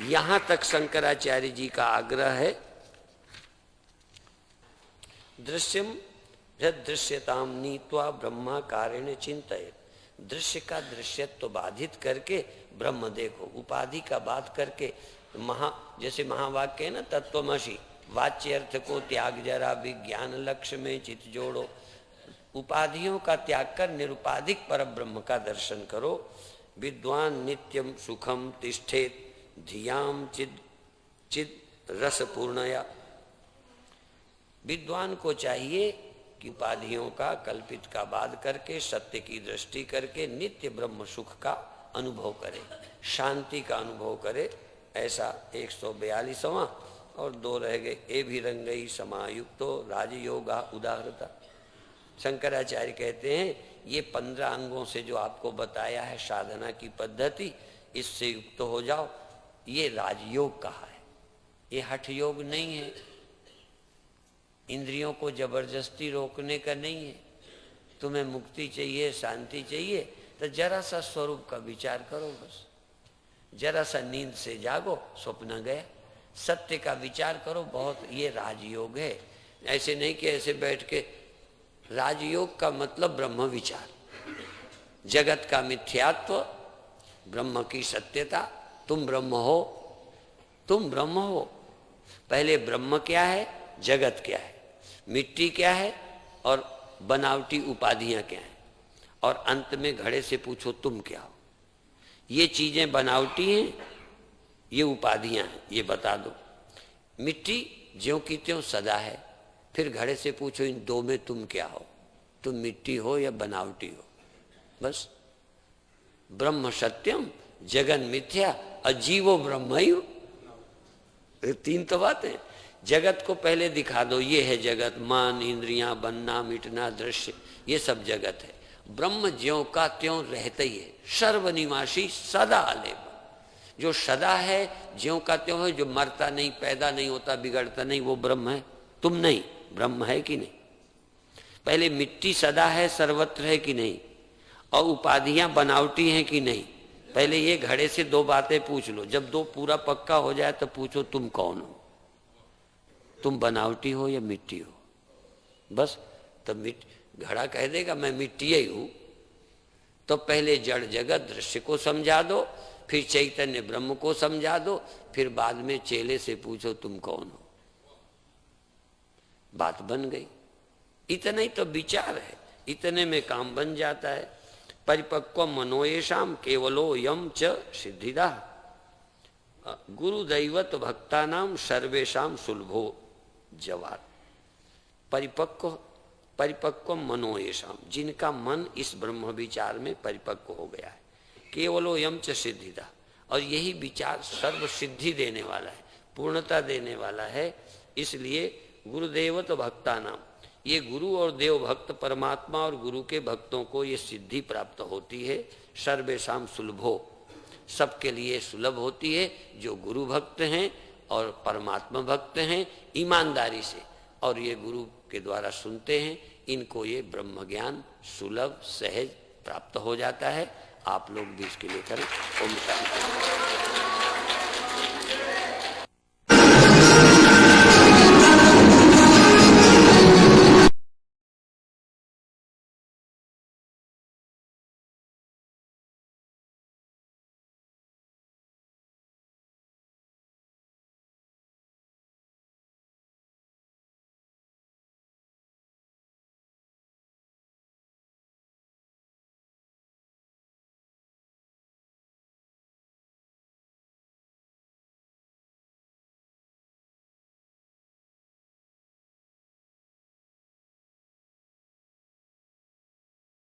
A: यहां तक शंकराचार्य जी का आग्रह है। दृश्यम दृश्यताम नीत्वा ब्रह्मा कारेण चिंतयेत्। दृश्य का दृश्यत्व तो बाधित करके ब्रह्म देखो, उपाधि का बाध करके जैसे महावाक्य है ना तत्वमसि, वाच्य अर्थ को त्याग जरा विज्ञान लक्ष्य में चित जोड़ो। उपाधियों का त्याग कर निरुपाधिक पर ब्रह्म का दर्शन करो। विद्वान नित्यम सुखम तिष्ठेत धियाम चिद रस पूर्णया। विद्वान को चाहिए कि उपाधियों का कल्पित का बाध करके सत्य की दृष्टि करके नित्य ब्रह्म सुख का अनुभव करे, शांति का अनुभव करे। ऐसा 142वां और 2 रह गए। ए भी रंगई समायुक्तो राजयोगा उदाहरता। शंकराचार्य कहते हैं ये 15 अंगों से जो आपको बताया है साधना की पद्धति, इससे युक्त हो जाओ। ये राजयोग कहा है, ये हठ योग नहीं है, इंद्रियों को जबरदस्ती रोकने का नहीं है। तुम्हें मुक्ति चाहिए, शांति चाहिए तो जरा सा स्वरूप का विचार करो, बस जरा सा नींद से जागो, स्वप्न गया, सत्य का विचार करो, बहुत ये राजयोग है। ऐसे नहीं कि ऐसे बैठ के, राजयोग का मतलब ब्रह्म विचार, जगत का मिथ्यात्व, ब्रह्म की सत्यता। तुम ब्रह्म हो, तुम ब्रह्म हो। पहले ब्रह्म क्या है, जगत क्या है, मिट्टी क्या है और बनावटी उपाधियां क्या हैं, और अंत में घड़े से पूछो तुम क्या हो। ये चीजें बनावटी हैं, ये उपाधियां हैं, ये बता दो। मिट्टी ज्यों की त्यों सदा है। फिर घड़े से पूछो इन दो में तुम क्या हो, तुम मिट्टी हो या बनावटी हो। बस ब्रह्म सत्यम जगन मिथ्या अजीवो ब्रह्म ही। 3 तो बातें। जगत को पहले दिखा दो, ये है जगत, मन इंद्रियां बनना मिटना दृश्य, ये सब जगत है। ब्रह्म ज्यों का त्यों रहता ही है, सर्वनिवासी सदा आलेप, जो सदा है ज्यों का त्यों है, जो मरता नहीं, पैदा नहीं होता, बिगड़ता नहीं, वो ब्रह्म है। तुम नहीं, ब्रह्म है कि नहीं। पहले मिट्टी सदा है, सर्वत्र है कि नहीं, और उपाधियां बनावटी हैं कि नहीं। पहले ये घड़े से 2 बातें पूछ लो। जब 2 पूरा पक्का हो जाए तो पूछो तुम कौन हो, तुम बनावटी हो या मिट्टी हो। बस तब घड़ा कह देगा मैं मिट्टी ही हूं। तो पहले जड़ जगत दृश्य को समझा दो, फिर चैतन्य ब्रह्म को समझा दो, फिर बाद में चेले से पूछो तुम कौन हो। बात बन गई। इतना ही तो विचार है, इतने में काम बन जाता है। परिपक्व मनोयेषाम केवलो यम च सिद्धिदा। गुरुदैवत भक्तानाम सर्वेषाम सुलभो जवात। परिपक्व मनोयेषाम, जिनका मन इस ब्रह्म विचार में परिपक्व हो गया है, केवलो यम च सिद्धिदा, और यही विचार सर्व सिद्धि देने वाला है, पूर्णता देने वाला है। इसलिए गुरुदेवत भक्तानाम, ये गुरु और देव भक्त परमात्मा और गुरु के भक्तों को ये सिद्धि प्राप्त होती है। सर्वेषाम सुलभो, सबके लिए सुलभ होती है, जो गुरु भक्त हैं और परमात्मा भक्त हैं ईमानदारी से, और ये गुरु के द्वारा सुनते हैं, इनको ये ब्रह्म ज्ञान सुलभ सहज प्राप्त हो जाता है। आप लोग भी इसके लिए करें। ओम शांति।